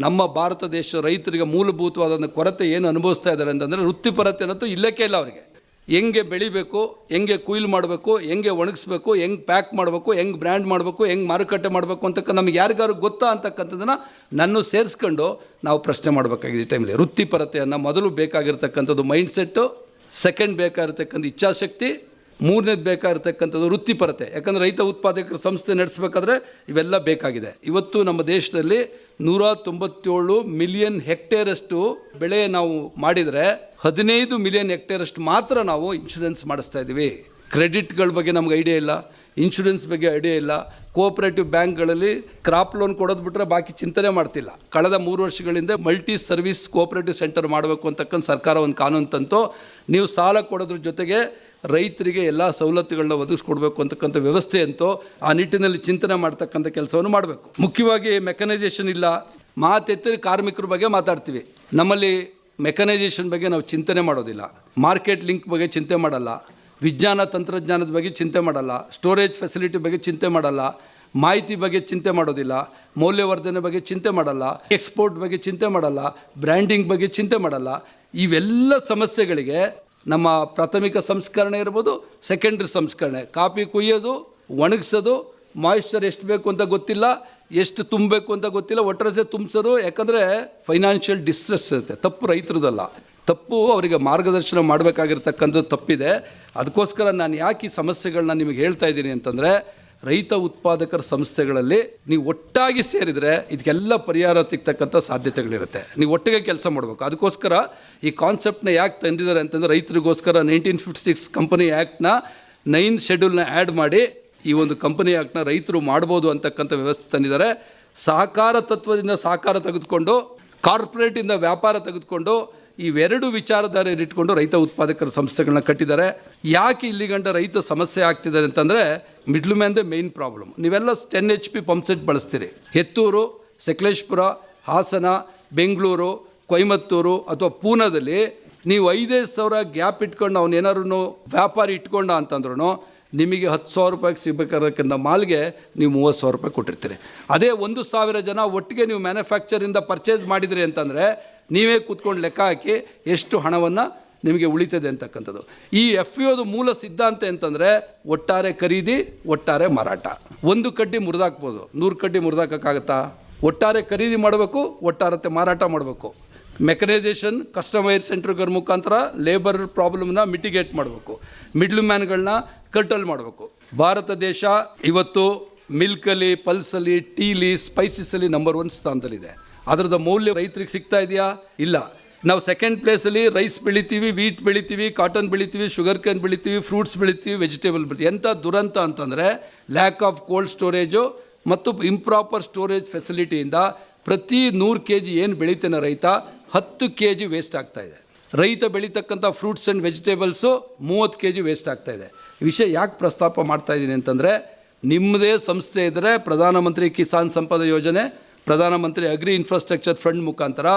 ನಮ್ಮ ಭಾರತ ದೇಶ ರೈತರಿಗೆ ಮೂಲಭೂತವಾದ ಕೊರತೆ ಏನು ಅನುಭವಿಸ್ತಾ ಇದ್ದಾರೆ ಅಂತಂದರೆ, ವೃತ್ತಿಪರತೆ ಅನ್ನೋದು ಇಲ್ಲಕ್ಕೆ ಇಲ್ಲ ಅವರಿಗೆ. ಹೆಂಗೆ ಬೆಳಿಬೇಕು, ಹೆಂಗೆ ಕುಯ್ಲು ಮಾಡಬೇಕು, ಹೆಂಗೆ ಒಣಗಿಸ್ಬೇಕು, ಹೆಂಗೆ ಪ್ಯಾಕ್ ಮಾಡಬೇಕು, ಹೆಂಗೆ ಬ್ರ್ಯಾಂಡ್ ಮಾಡಬೇಕು, ಹೆಂಗೆ ಮಾರುಕಟ್ಟೆ ಮಾಡಬೇಕು ಅಂತಕ್ಕ ನಮಗೆ ಯಾರಿಗಾರು ಗೊತ್ತಾ ಅಂತಕ್ಕಂಥದ್ದನ್ನು ನನ್ನ ಸೇರಿಸ್ಕೊಂಡು ನಾವು ಪ್ರಶ್ನೆ ಮಾಡಬೇಕಾಗಿದೆ. ಈ ಟೈಮಲ್ಲಿ ವೃತ್ತಿಪರತೆಯನ್ನು ಮೊದಲು ಬೇಕಾಗಿರ್ತಕ್ಕಂಥದ್ದು ಮೈಂಡ್ ಸೆಟ್ಟು, ಸೆಕೆಂಡ್ ಬೇಕಾಗಿರ್ತಕ್ಕಂಥ ಇಚ್ಛಾಶಕ್ತಿ, ಮೂರನೇದು ಬೇಕಾಗಿರ್ತಕ್ಕಂಥದ್ದು ವೃತ್ತಿಪರತೆ. ಯಾಕಂದರೆ ರೈತ ಉತ್ಪಾದಕರ ಸಂಸ್ಥೆ ನಡೆಸಬೇಕಾದ್ರೆ ಇವೆಲ್ಲ ಬೇಕಾಗಿದೆ. ಇವತ್ತು ನಮ್ಮ ದೇಶದಲ್ಲಿ 197 ಮಿಲಿಯನ್ ಹೆಕ್ಟೇರಷ್ಟು ಬೆಳೆ ನಾವು ಮಾಡಿದರೆ 15 ಮಿಲಿಯನ್ ಹೆಕ್ಟೇರಷ್ಟು ಮಾತ್ರ ನಾವು ಇನ್ಶೂರೆನ್ಸ್ ಮಾಡಿಸ್ತಾ ಇದ್ದೀವಿ. ಕ್ರೆಡಿಟ್ಗಳ ಬಗ್ಗೆ ನಮ್ಗೆ ಐಡಿಯಾ ಇಲ್ಲ, ಇನ್ಶೂರೆನ್ಸ್ ಬಗ್ಗೆ ಐಡಿಯಾ ಇಲ್ಲ. ಕೋಆಪರೇಟಿವ್ ಬ್ಯಾಂಕ್ಗಳಲ್ಲಿ ಕ್ರಾಪ್ ಲೋನ್ ಕೊಡೋದು ಬಿಟ್ಟರೆ ಬಾಕಿ ಚಿಂತನೆ ಮಾಡ್ತಿಲ್ಲ. ಕಳೆದ 3 ವರ್ಷಗಳಿಂದ ಮಲ್ಟಿ ಸರ್ವಿಸ್ ಕೋಆಪರೇಟಿವ್ ಸೆಂಟರ್ ಮಾಡಬೇಕು ಅಂತಕ್ಕಂಥ ಸರ್ಕಾರ ಒಂದು ಕಾನೂನು ತಂತು. ನೀವು ಸಾಲ ಕೊಡೋದ್ರ ಜೊತೆಗೆ ರೈತರಿಗೆ ಎಲ್ಲ ಸವಲತ್ತುಗಳನ್ನ ಒದಗಿಸ್ಕೊಡ್ಬೇಕು ಅಂತಕ್ಕಂಥ ವ್ಯವಸ್ಥೆ ಅಂತೂ ಆ ನಿಟ್ಟಿನಲ್ಲಿ ಚಿಂತನೆ ಮಾಡ್ತಕ್ಕಂಥ ಕೆಲಸವನ್ನು ಮಾಡಬೇಕು. ಮುಖ್ಯವಾಗಿ ಮೆಕನೈಸೇಷನ್ ಇಲ್ಲ. ಮಾತೆತ್ತರಿ ಕಾರ್ಮಿಕರ ಬಗ್ಗೆ ಮಾತಾಡ್ತೀವಿ. ನಮ್ಮಲ್ಲಿ ಮೆಕನೈಸೇಷನ್ ಬಗ್ಗೆ ನಾವು ಚಿಂತನೆ ಮಾಡೋದಿಲ್ಲ, ಮಾರ್ಕೆಟ್ ಲಿಂಕ್ ಬಗ್ಗೆ ಚಿಂತೆ ಮಾಡಲ್ಲ, ವಿಜ್ಞಾನ ತಂತ್ರಜ್ಞಾನದ ಬಗ್ಗೆ ಚಿಂತೆ ಮಾಡಲ್ಲ, ಸ್ಟೋರೇಜ್ ಫೆಸಿಲಿಟಿ ಬಗ್ಗೆ ಚಿಂತೆ ಮಾಡಲ್ಲ, ಮಾಹಿತಿ ಬಗ್ಗೆ ಚಿಂತೆ ಮಾಡೋದಿಲ್ಲ, ಮೌಲ್ಯವರ್ಧನೆ ಬಗ್ಗೆ ಚಿಂತೆ ಮಾಡಲ್ಲ, ಎಕ್ಸ್ಪೋರ್ಟ್ ಬಗ್ಗೆ ಚಿಂತೆ ಮಾಡಲ್ಲ, ಬ್ರ್ಯಾಂಡಿಂಗ್ ಬಗ್ಗೆ ಚಿಂತೆ ಮಾಡಲ್ಲ. ಇವೆಲ್ಲ ಸಮಸ್ಯೆಗಳಿಗೆ ನಮ್ಮ ಪ್ರಾಥಮಿಕ ಸಂಸ್ಕರಣೆ ಇರ್ಬೋದು, ಸೆಕೆಂಡ್ರಿ ಸಂಸ್ಕರಣೆ, ಕಾಫಿ ಕುಯ್ಯೋದು, ಒಣಗಿಸೋದು, ಮಾಯಿಶ್ಚರ್ ಎಷ್ಟು ಬೇಕು ಅಂತ ಗೊತ್ತಿಲ್ಲ, ಎಷ್ಟು ತುಂಬಬೇಕು ಅಂತ ಗೊತ್ತಿಲ್ಲ, ಒಟ್ಟರಸೆ ತುಂಬಿಸೋದು. ಯಾಕಂದರೆ ಫೈನಾನ್ಷಿಯಲ್ ಡಿಸ್ಟ್ರೆಸ್ ಇರುತ್ತೆ. ತಪ್ಪು ರೈತರದಲ್ಲ, ತಪ್ಪು ಅವರಿಗೆ ಮಾರ್ಗದರ್ಶನ ಮಾಡಬೇಕಾಗಿರ್ತಕ್ಕಂಥದ್ದು ತಪ್ಪಿದೆ. ಅದಕ್ಕೋಸ್ಕರ ನಾನು ಯಾಕೆ ಈ ಸಮಸ್ಯೆಗಳನ್ನ ನಿಮಗೆ ಹೇಳ್ತಾ ಇದ್ದೀನಿ ಅಂತಂದರೆ, ರೈತ ಉತ್ಪಾದಕರ ಸಂಸ್ಥೆಗಳಲ್ಲಿ ನೀವು ಒಟ್ಟಾಗಿ ಸೇರಿದರೆ ಇದಕ್ಕೆಲ್ಲ ಪರಿಹಾರ ಸಿಗ್ತಕ್ಕಂಥ ಸಾಧ್ಯತೆಗಳಿರುತ್ತೆ. ನೀವು ಒಟ್ಟಿಗೆ ಕೆಲಸ ಮಾಡಬೇಕು. ಅದಕ್ಕೋಸ್ಕರ ಈ ಕಾನ್ಸೆಪ್ಟ್ನ ಯಾಕೆ ತಂದಿದ್ದಾರೆ ಅಂತಂದರೆ, ರೈತರಿಗೋಸ್ಕರ 1956 ಕಂಪನಿ ಆ್ಯಕ್ಟ್ನ 9 ಶೆಡ್ಯೂಲ್ನ ಆ್ಯಡ್ ಮಾಡಿ ಈ ಒಂದು ಕಂಪನಿ ಆ್ಯಕ್ಟ್ನ ರೈತರು ಮಾಡ್ಬೋದು ಅಂತಕ್ಕಂಥ ವ್ಯವಸ್ಥೆ ತಂದಿದ್ದಾರೆ. ಸಹಕಾರ ತತ್ವದಿಂದ ಸಹಕಾರ ತೆಗೆದುಕೊಂಡು, ಕಾರ್ಪೊರೇಟಿಂದ ವ್ಯಾಪಾರ ತೆಗೆದುಕೊಂಡು, ಇವೆರಡು ವಿಚಾರಧಾರೆಯನ್ನು ಇಟ್ಕೊಂಡು ರೈತ ಉತ್ಪಾದಕರ ಸಂಸ್ಥೆಗಳನ್ನ ಕಟ್ಟಿದ್ದಾರೆ. ಯಾಕೆ ಇಲ್ಲಿ ಗಂಟ ರೈತ ಸಮಸ್ಯೆ ಆಗ್ತಿದ್ದಾರೆ ಅಂತಂದರೆ, ಮಿಡ್ಲ್ ಮ್ಯಾನ್ದೇ ಮೇಯ್ನ್ ಪ್ರಾಬ್ಲಮ್. ನೀವೆಲ್ಲ 10 HP ಪಂಪ್ ಸೆಟ್ ಬಳಸ್ತೀರಿ. ಹೆತ್ತೂರು, ಸಕಲೇಶ್ಪುರ, ಹಾಸನ, ಬೆಂಗಳೂರು, ಕೊಯಮತ್ತೂರು ಅಥವಾ ಪೂನಾದಲ್ಲಿ ನೀವು 5,000 ಗ್ಯಾಪ್ ಇಟ್ಕೊಂಡು ಅವನೇನಾದ್ರು ವ್ಯಾಪಾರಿ ಇಟ್ಕೊಂಡ ಅಂತಂದ್ರೂ ನಿಮಗೆ 10,000 ರೂಪಾಯಿಗೆ ಸಿಗಬೇಕಾಗಿರೋ ಮಾಲ್ಗೆ ನೀವು 30,000 ರೂಪಾಯಿ ಕೊಟ್ಟಿರ್ತೀರಿ. ಅದೇ 1,000 ಜನ ಒಟ್ಟಿಗೆ ನೀವು ಮ್ಯಾನುಫ್ಯಾಕ್ಚರಿಂದ ಪರ್ಚೇಸ್ ಮಾಡಿದ್ರಿ ಅಂತಂದರೆ ನೀವೇ ಕೂತ್ಕೊಂಡು ಲೆಕ್ಕ ಹಾಕಿ ಎಷ್ಟು ಹಣವನ್ನು ನಿಮಗೆ ಉಳಿತದೆ ಅಂತಕ್ಕಂಥದ್ದು. ಈ FPOದು ಮೂಲ ಸಿದ್ಧಾಂತ ಅಂತಂದರೆ, ಒಟ್ಟಾರೆ ಖರೀದಿ, ಒಟ್ಟಾರೆ ಮಾರಾಟ. 1 ಕಡ್ಡಿ ಮುರಿದಾಕ್ಬೋದು, 100 ಕಡ್ಡಿ ಮುರಿದಾಕೋಕ್ಕಾಗತ್ತಾ? ಒಟ್ಟಾರೆ ಖರೀದಿ ಮಾಡಬೇಕು, ಒಟ್ಟಾರತೆ ಮಾರಾಟ ಮಾಡಬೇಕು. ಮೆಕನೈಸೇಷನ್, ಕಸ್ಟಮೈರ್ ಸೆಂಟ್ರ್ಗಳ ಮುಖಾಂತರ ಲೇಬರ್ ಪ್ರಾಬ್ಲಮ್ನ ಮಿಟಿಗೇಟ್ ಮಾಡಬೇಕು, ಮಿಡ್ಲ್ ಮ್ಯಾನ್ಗಳನ್ನ ಕರ್ಟಲ್ ಮಾಡಬೇಕು. ಭಾರತ ದೇಶ ಇವತ್ತು ಮಿಲ್ಕಲ್ಲಿ, ಪಲ್ಸಲ್ಲಿ, ಟೀಲಿ, ಸ್ಪೈಸಸಲ್ಲಿ ನಂಬರ್ 1 ಸ್ಥಾನದಲ್ಲಿದೆ. ಅದರದ ಮೌಲ್ಯ ರೈತರಿಗೆ ಸಿಗ್ತಾ ಇದೆಯಾ? ಇಲ್ಲ. ನಾವು ಸೆಕೆಂಡ್ ಪ್ಲೇಸಲ್ಲಿ ರೈಸ್ ಬೆಳಿತೀವಿ, ವೀಟ್ ಬೆಳಿತೀವಿ, ಕಾಟನ್ ಬೆಳಿತೀವಿ, ಶುಗರ್ ಕೇನ್ ಬೆಳಿತೀವಿ, ಫ್ರೂಟ್ಸ್ ಬೆಳಿತೀವಿ, ವೆಜಿಟೇಬಲ್ ಬೆಳಿತೀವಿ. ಎಂಥ ದುರಂತ ಅಂತಂದರೆ, ಲ್ಯಾಕ್ ಆಫ್ ಕೋಲ್ಡ್ ಸ್ಟೋರೇಜು ಮತ್ತು ಇಂಪ್ರಾಪರ್ ಸ್ಟೋರೇಜ್ ಫೆಸಿಲಿಟಿಯಿಂದ ಪ್ರತಿ 100 kg ಏನು ಬೆಳಿತಾನೆ ರೈತ, 10 kg ವೇಸ್ಟ್ ಆಗ್ತಾಯಿದೆ. ರೈತ ಬೆಳೀತಕ್ಕಂಥ fruits and vegetables 30 kg waste ಆಗ್ತಾಯಿದೆ. ವಿಷಯ ಯಾಕೆ ಪ್ರಸ್ತಾಪ ಮಾಡ್ತಾಯಿದ್ದೀನಿ ಅಂತಂದರೆ, ನಿಮ್ಮದೇ ಸಂಸ್ಥೆ ಇದ್ದರೆ ಪ್ರಧಾನಮಂತ್ರಿ ಕಿಸಾನ್ ಸಂಪದ ಯೋಜನೆ, ಪ್ರಧಾನಮಂತ್ರಿ ಅಗ್ರಿ ಇನ್ಫ್ರಾಸ್ಟ್ರಕ್ಚರ್ ಫಂಡ್ ಮುಖಾಂತರ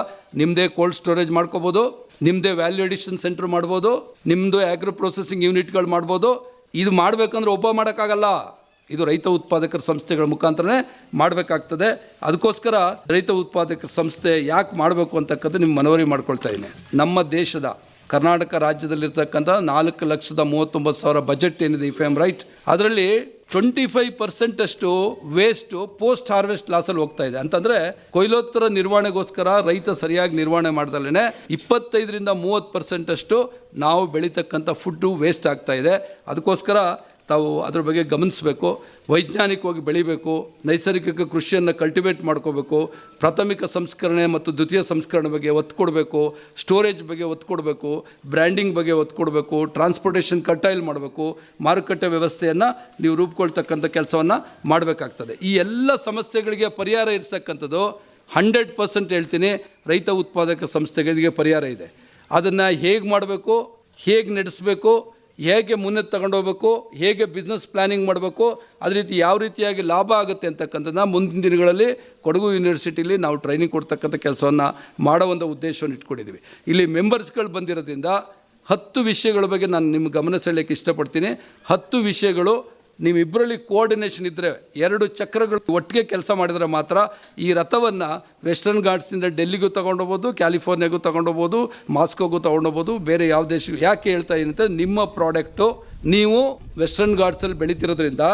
ನಿಮ್ಮದೇ ಕೋಲ್ಡ್ ಸ್ಟೋರೇಜ್ ಮಾಡ್ಕೋಬೋದು, ನಿಮ್ಮದೇ ವ್ಯಾಲ್ಯೂ ಅಡಿಷನ್ ಸೆಂಟರ್ ಮಾಡ್ಬೋದು, ನಿಮ್ಮದು ಆಗ್ರೋ ಪ್ರೊಸೆಸಿಂಗ್ ಯೂನಿಟ್ಗಳು ಮಾಡ್ಬೋದು. ಇದು ಮಾಡಬೇಕಂದ್ರೆ ಒಬ್ಬ ಮಾಡೋಕ್ಕಾಗಲ್ಲ, ಇದು ರೈತ ಉತ್ಪಾದಕರ ಸಂಸ್ಥೆಗಳ ಮುಖಾಂತರನೇ ಮಾಡಬೇಕಾಗ್ತದೆ. ಅದಕ್ಕೋಸ್ಕರ ರೈತ ಉತ್ಪಾದಕರ ಸಂಸ್ಥೆ ಯಾಕೆ ಮಾಡಬೇಕು ಅಂತಕ್ಕಂಥ ನಿಮ್ಮ ಮನವರಿ ಮಾಡ್ಕೊಳ್ತಾ ಇದ್ದೀನಿ. ನಮ್ಮ ದೇಶದ ಕರ್ನಾಟಕ ರಾಜ್ಯದಲ್ಲಿರ್ತಕ್ಕಂಥ 4,39,000 ಬಜೆಟ್ ಏನಿದೆ, ಇಫ್ ಐ ಆಮ್ ರೈಟ್, ಅದರಲ್ಲಿ 25% ಅಷ್ಟು ವೇಸ್ಟು ಪೋಸ್ಟ್ ಹಾರ್ವೆಸ್ಟ್ ಲಾಸಲ್ಲಿ ಹೋಗ್ತಾ ಇದೆ. ಅಂತಂದರೆ ಕೊಯ್ಲೋತ್ತರ ನಿರ್ವಹಣೆಗೋಸ್ಕರ ರೈತ ಸರಿಯಾಗಿ ನಿರ್ವಹಣೆ ಮಾಡ್ದಲೇ 25-30% ಅಷ್ಟು ನಾವು ಬೆಳೀತಕ್ಕಂಥ ಫುಡ್ಡು ವೇಸ್ಟ್ ಆಗ್ತಾ ಇದೆ. ಅದಕ್ಕೋಸ್ಕರ ತಾವು ಅದ್ರ ಬಗ್ಗೆ ಗಮನಿಸಬೇಕು, ವೈಜ್ಞಾನಿಕವಾಗಿ ಬೆಳಿಬೇಕು, ನೈಸರ್ಗಿಕ ಕೃಷಿಯನ್ನು ಕಲ್ಟಿವೇಟ್ ಮಾಡ್ಕೋಬೇಕು, ಪ್ರಾಥಮಿಕ ಸಂಸ್ಕರಣೆ ಮತ್ತು ದ್ವಿತೀಯ ಸಂಸ್ಕರಣೆ ಬಗ್ಗೆ ಒತ್ತು ಕೊಡಬೇಕು, ಸ್ಟೋರೇಜ್ ಬಗ್ಗೆ ಒತ್ತು ಕೊಡಬೇಕು, ಬ್ರ್ಯಾಂಡಿಂಗ್ ಬಗ್ಗೆ ಒತ್ತು ಕೊಡಬೇಕು, ಟ್ರಾನ್ಸ್ಪೋರ್ಟೇಷನ್ ಕರ್ಟೈಲ್ ಮಾಡಬೇಕು, ಮಾರುಕಟ್ಟೆ ವ್ಯವಸ್ಥೆಯನ್ನು ನೀವು ರೂಪುಗೊಳ್ತಕ್ಕಂಥ ಕೆಲಸವನ್ನು ಮಾಡಬೇಕಾಗ್ತದೆ. ಈ ಎಲ್ಲ ಸಮಸ್ಯೆಗಳಿಗೆ ಪರಿಹಾರ ಇರ್ತಕ್ಕಂಥದ್ದು 100% ಹೇಳ್ತೀನಿ, ರೈತ ಉತ್ಪಾದಕ ಸಂಸ್ಥೆಗಳಿಗೆ ಪರಿಹಾರ ಇದೆ. ಅದನ್ನು ಹೇಗೆ ಮಾಡಬೇಕು, ಹೇಗೆ ನಡೆಸಬೇಕು, ಹೇಗೆ ಮುನ್ನೆ ತಗೊಂಡೋಗ್ಬೇಕು, ಹೇಗೆ ಬಿಸ್ನೆಸ್ ಪ್ಲ್ಯಾನಿಂಗ್ ಮಾಡಬೇಕು, ಅದೇ ರೀತಿ ಯಾವ ರೀತಿಯಾಗಿ ಲಾಭ ಆಗುತ್ತೆ ಅಂತಕ್ಕಂಥದ್ದನ್ನ ಮುಂದಿನ ದಿನಗಳಲ್ಲಿ ಕೊಡಗು ಯೂನಿವರ್ಸಿಟಿಲಿ ನಾವು ಟ್ರೈನಿಂಗ್ ಕೊಡ್ತಕ್ಕಂಥ ಕೆಲಸವನ್ನು ಮಾಡೋ ಒಂದು ಉದ್ದೇಶವನ್ನು ಇಟ್ಕೊಂಡಿದ್ದೀವಿ. ಇಲ್ಲಿ ಮೆಂಬರ್ಸ್ಗಳು ಬಂದಿರೋದ್ರಿಂದ 10 ವಿಷಯಗಳ ಬಗ್ಗೆ ನಾನು ನಿಮ್ಗೆ ಗಮನ ಸೆಳೆಯೋಕ್ಕೆ ಇಷ್ಟಪಡ್ತೀನಿ. 10 ವಿಷಯಗಳು ನೀವಿಬ್ಬರಲ್ಲಿ ಕೋಆರ್ಡಿನೇಷನ್ ಇದ್ದರೆ, 2 ಚಕ್ರಗಳು ಒಟ್ಟಿಗೆ ಕೆಲಸ ಮಾಡಿದರೆ ಮಾತ್ರ ಈ ರಥವನ್ನು ವೆಸ್ಟರ್ನ್ ಘಾಟ್ಸಿಂದ ಡೆಲ್ಲಿಗೂ ತೊಗೊಂಡೋಗ್ಬೋದು, ಕ್ಯಾಲಿಫೋರ್ನಿಯಾಗೂ ತೊಗೊಂಡೋಗ್ಬೋದು, ಮಾಸ್ಕೋಗೂ ತೊಗೊಂಡೋಗ್ಬೋದು, ಬೇರೆ ಯಾವ ದೇಶಕ್ಕೂ. ಯಾಕೆ ಹೇಳ್ತಾ ಇದ್ದೀನಿ ಅಂತ, ನಿಮ್ಮ ಪ್ರಾಡಕ್ಟು ನೀವು ವೆಸ್ಟರ್ನ್ ಘಾಟ್ಸಲ್ಲಿ ಬೆಳೀತಿರೋದ್ರಿಂದ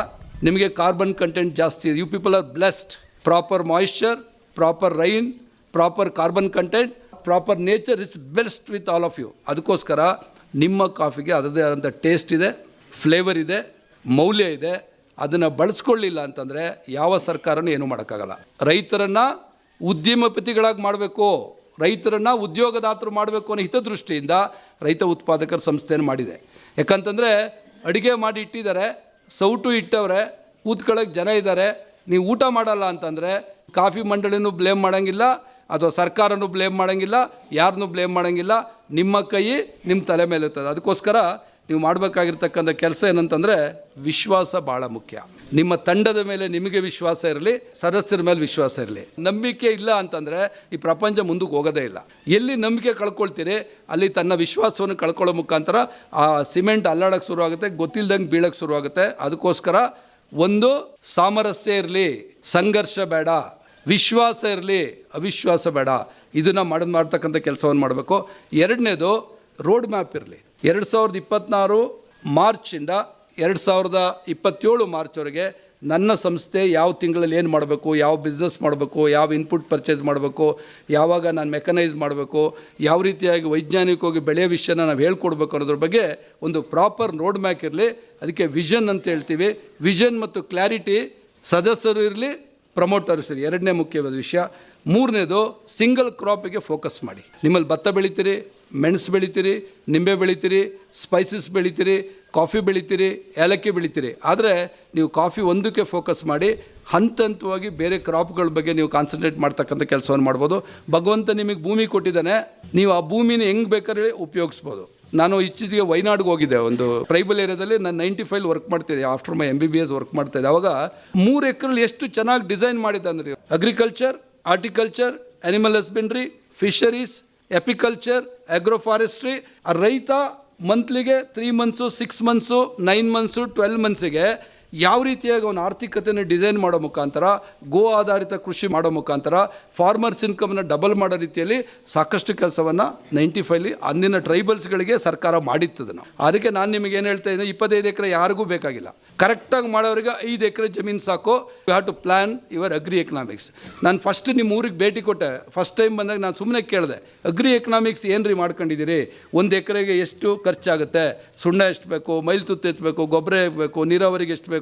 ನಿಮಗೆ ಕಾರ್ಬನ್ ಕಂಟೆಂಟ್ ಜಾಸ್ತಿ ಇದೆ. You people are blessed, proper moisture, proper rain, proper carbon content, proper nature is best with all of you. ಅದಕ್ಕೋಸ್ಕರ ನಿಮ್ಮ ಕಾಫಿಗೆ ಅದರದೇ ಆದಂಥ ಟೇಸ್ಟ್ ಇದೆ, ಫ್ಲೇವರ್ ಇದೆ, ಮೌಲ್ಯ ಇದೆ. ಅದನ್ನು ಬಳಸ್ಕೊಳ್ಳಿಲ್ಲ ಅಂತಂದರೆ ಯಾವ ಸರ್ಕಾರನೂ ಏನೂ ಮಾಡೋಕ್ಕಾಗಲ್ಲ. ರೈತರನ್ನು ಉದ್ಯಮಪತಿಗಳಾಗಿ ಮಾಡಬೇಕು, ರೈತರನ್ನು ಉದ್ಯೋಗದಾತರು ಮಾಡಬೇಕು ಅನ್ನೋ ಹಿತದೃಷ್ಟಿಯಿಂದ ರೈತ ಉತ್ಪಾದಕರ ಸಂಸ್ಥೆಯನ್ನು ಮಾಡಿದೆ. ಯಾಕಂತಂದರೆ ಅಡುಗೆ ಮಾಡಿ ಇಟ್ಟಿದ್ದಾರೆ, ಸೌಟು ಇಟ್ಟವ್ರೆ, ಕೂತ್ಕೊಳ್ಳೋಕ್ಕೆ ಜನ ಇದ್ದಾರೆ. ನೀವು ಊಟ ಮಾಡಲ್ಲ ಅಂತಂದರೆ ಕಾಫಿ ಮಂಡಳಿನೂ ಬ್ಲೇಮ್ ಮಾಡೋಂಗಿಲ್ಲ, ಅಥವಾ ಸರ್ಕಾರನೂ ಬ್ಲೇಮ್ ಮಾಡೋಂಗಿಲ್ಲ, ಯಾರನ್ನೂ ಬ್ಲೇಮ್ ಮಾಡೋಂಗಿಲ್ಲ. ನಿಮ್ಮ ಕೈ ನಿಮ್ಮ ತಲೆ ಮೇಲೆ ಇರ್ತದೆ. ಅದಕ್ಕೋಸ್ಕರ ನೀವು ಮಾಡಬೇಕಾಗಿರ್ತಕ್ಕಂಥ ಕೆಲಸ ಏನಂತಂದರೆ, ವಿಶ್ವಾಸ ಭಾಳ ಮುಖ್ಯ. ನಿಮ್ಮ ತಂಡದ ಮೇಲೆ ನಿಮಗೆ ವಿಶ್ವಾಸ ಇರಲಿ, ಸದಸ್ಯರ ಮೇಲೆ ವಿಶ್ವಾಸ ಇರಲಿ. ನಂಬಿಕೆ ಇಲ್ಲ ಅಂತಂದರೆ ಈ ಪ್ರಪಂಚ ಮುಂದಕ್ಕೆ ಹೋಗೋದೇ ಇಲ್ಲ. ಎಲ್ಲಿ ನಂಬಿಕೆ ಕಳ್ಕೊಳ್ತೀರಿ ಅಲ್ಲಿ ತನ್ನ ವಿಶ್ವಾಸವನ್ನು ಕಳ್ಕೊಳ್ಳೋ ಮುಖಾಂತರ ಆ ಸಿಮೆಂಟ್ ಅಲ್ಲಾಡೋಕ್ಕೆ ಶುರುವಾಗುತ್ತೆ, ಗೊತ್ತಿಲ್ದಂಗೆ ಬೀಳಕ್ಕೆ ಶುರುವಾಗುತ್ತೆ. ಅದಕ್ಕೋಸ್ಕರ ಒಂದು ಸಾಮರಸ್ಯ ಇರಲಿ, ಸಂಘರ್ಷ ಬೇಡ, ವಿಶ್ವಾಸ ಇರಲಿ, ಅವಿಶ್ವಾಸ ಬೇಡ. ಇದನ್ನು ಮಾಡ್ತಕ್ಕಂಥ ಕೆಲಸವನ್ನು ಮಾಡಬೇಕು. ಎರಡನೇದು ರೋಡ್ ಮ್ಯಾಪ್ ಇರಲಿ. 2026 ಮಾರ್ಚಿಂದ 2027 ಮಾರ್ಚ್ವರೆಗೆ ನನ್ನ ಸಂಸ್ಥೆ ಯಾವ ತಿಂಗಳಲ್ಲಿ ಏನು ಮಾಡಬೇಕು, ಯಾವ ಬಿಸ್ನೆಸ್ ಮಾಡಬೇಕು, ಯಾವ ಇನ್ಪುಟ್ ಪರ್ಚೇಸ್ ಮಾಡಬೇಕು, ಯಾವಾಗ ನಾನು ಮೆಕನೈಸ್ ಮಾಡಬೇಕು, ಯಾವ ರೀತಿಯಾಗಿ ವೈಜ್ಞಾನಿಕವಾಗಿ ಬೆಳೆಯೋ ವಿಷಯನ ನಾವು ಹೇಳ್ಕೊಡ್ಬೇಕು ಅನ್ನೋದ್ರ ಬಗ್ಗೆ ಒಂದು ಪ್ರಾಪರ್ ರೋಡ್ ಮ್ಯಾಪ್ ಇರಲಿ. ಅದಕ್ಕೆ ವಿಷನ್ ಅಂತ ಹೇಳ್ತೀವಿ. ವಿಷನ್ ಮತ್ತು ಕ್ಲಾರಿಟಿ ಸದಸ್ಯರು ಇರಲಿ, ಪ್ರಮೋಟರ್ಸ್ ಇರಲಿ, ಎರಡನೇ ಮುಖ್ಯವಾದ ವಿಷಯ. ಮೂರನೇದು ಸಿಂಗಲ್ ಕ್ರಾಪಿಗೆ ಫೋಕಸ್ ಮಾಡಿ. ನಿಮ್ಮಲ್ಲಿ ಭತ್ತ ಬೆಳಿತೀರಿ, ಮೆಣಸು ಬೆಳಿತೀರಿ, ನಿಂಬೆ ಬೆಳಿತೀರಿ, ಸ್ಪೈಸಸ್ ಬೆಳಿತೀರಿ, ಕಾಫಿ ಬೆಳಿತೀರಿ, ಏಲಕ್ಕಿ ಬೆಳಿತೀರಿ. ಆದರೆ ನೀವು ಕಾಫಿ ಒಂದಕ್ಕೆ ಫೋಕಸ್ ಮಾಡಿ ಹಂತವಾಗಿ ಬೇರೆ ಕ್ರಾಪ್ಗಳ ಬಗ್ಗೆ ನೀವು ಕಾನ್ಸಂಟ್ರೇಟ್ ಮಾಡ್ತಕ್ಕಂಥ ಕೆಲಸವನ್ನು ಮಾಡ್ಬೋದು. ಭಗವಂತ ನಿಮಗೆ ಭೂಮಿ ಕೊಟ್ಟಿದ್ದಾನೆ, ನೀವು ಆ ಭೂಮಿನ ಹೆಂಗೆ ಬೇಕಾದ್ರೆ ಉಪಯೋಗಿಸ್ಬೋದು. ನಾನು ಇತ್ತೀಚೆಗೆ ವಯನಾಡ್ಗೆ ಹೋಗಿದ್ದೆ. ಒಂದು ಟ್ರೈಬಲ್ ಏರಿಯಾದಲ್ಲಿ ನಾನು 95 ವರ್ಕ್ ಮಾಡ್ತಿದ್ದೆ. ಆಫ್ಟರ್ ಮೈ MBBS ವರ್ಕ್ ಮಾಡ್ತಾಯಿದ್ದೆ. ಅವಾಗ 3 ಎಕರೆಲಿ ಎಷ್ಟು ಚೆನ್ನಾಗಿ ಡಿಸೈನ್ ಮಾಡಿದ್ದೆ ಅಂದರೆ agriculture, horticulture, animal husbandry, fisheries, apiculture, agroforestry. ಆ ರೈತ ಮಂತ್ಲಿಗೆ 3 ಮಂತ್ಸು, 6 ಮಂತ್ಸು, 9 ಮಂತ್ಸು, 12 ಮಂತ್ಸಿಗೆ ಯಾವ ರೀತಿಯಾಗಿ ಅವನ ಆರ್ಥಿಕತೆಯನ್ನು ಡಿಸೈನ್ ಮಾಡೋ ಮುಖಾಂತರ, ಗೋ ಆಧಾರಿತ ಕೃಷಿ ಮಾಡೋ ಮುಖಾಂತರ ಫಾರ್ಮರ್ಸ್ ಇನ್ಕಮ್ನ ಡಬಲ್ ಮಾಡೋ ರೀತಿಯಲ್ಲಿ ಸಾಕಷ್ಟು ಕೆಲಸವನ್ನು 95 ಅಂದಿನ ಟ್ರೈಬಲ್ಸ್ಗಳಿಗೆ ಸರ್ಕಾರ ಮಾಡಿತ್ತದನ್ನು. ಅದಕ್ಕೆ ನಾನು ನಿಮಗೆ ಏನು ಹೇಳ್ತಾ ಇದ್ದೀನಿ, 25 ಎಕರೆ ಯಾರಿಗೂ ಬೇಕಾಗಿಲ್ಲ. ಕರೆಕ್ಟಾಗಿ ಮಾಡೋರಿಗೆ 5 ಎಕರೆ ಜಮೀನು ಸಾಕು. You have to plan your agri economics. ನಾನು ಫಸ್ಟ್ ನಿಮ್ಮ ಊರಿಗೆ ಭೇಟಿ ಕೊಟ್ಟೆ. ಫಸ್ಟ್ ಟೈಮ್ ಬಂದಾಗ ನಾನು ಸುಮ್ಮನೆ ಕೇಳಿದೆ, ಅಗ್ರಿ ಎಕನಾಮಿಕ್ಸ್ ಏನು ರೀ ಮಾಡ್ಕೊಂಡಿದ್ದೀರಿ, 1 ಎಕರೆಗೆ ಎಷ್ಟು ಖರ್ಚಾಗುತ್ತೆ, ಸುಣ್ಣ ಎಷ್ಟು ಬೇಕು, ಮೈಲು ತುತ್ತು ಎಷ್ಟು ಬೇಕು, ಗೊಬ್ಬರ ಬೇಕು, ನೀರಾವರಿಗೆ ಎಷ್ಟು ಬೇಕು,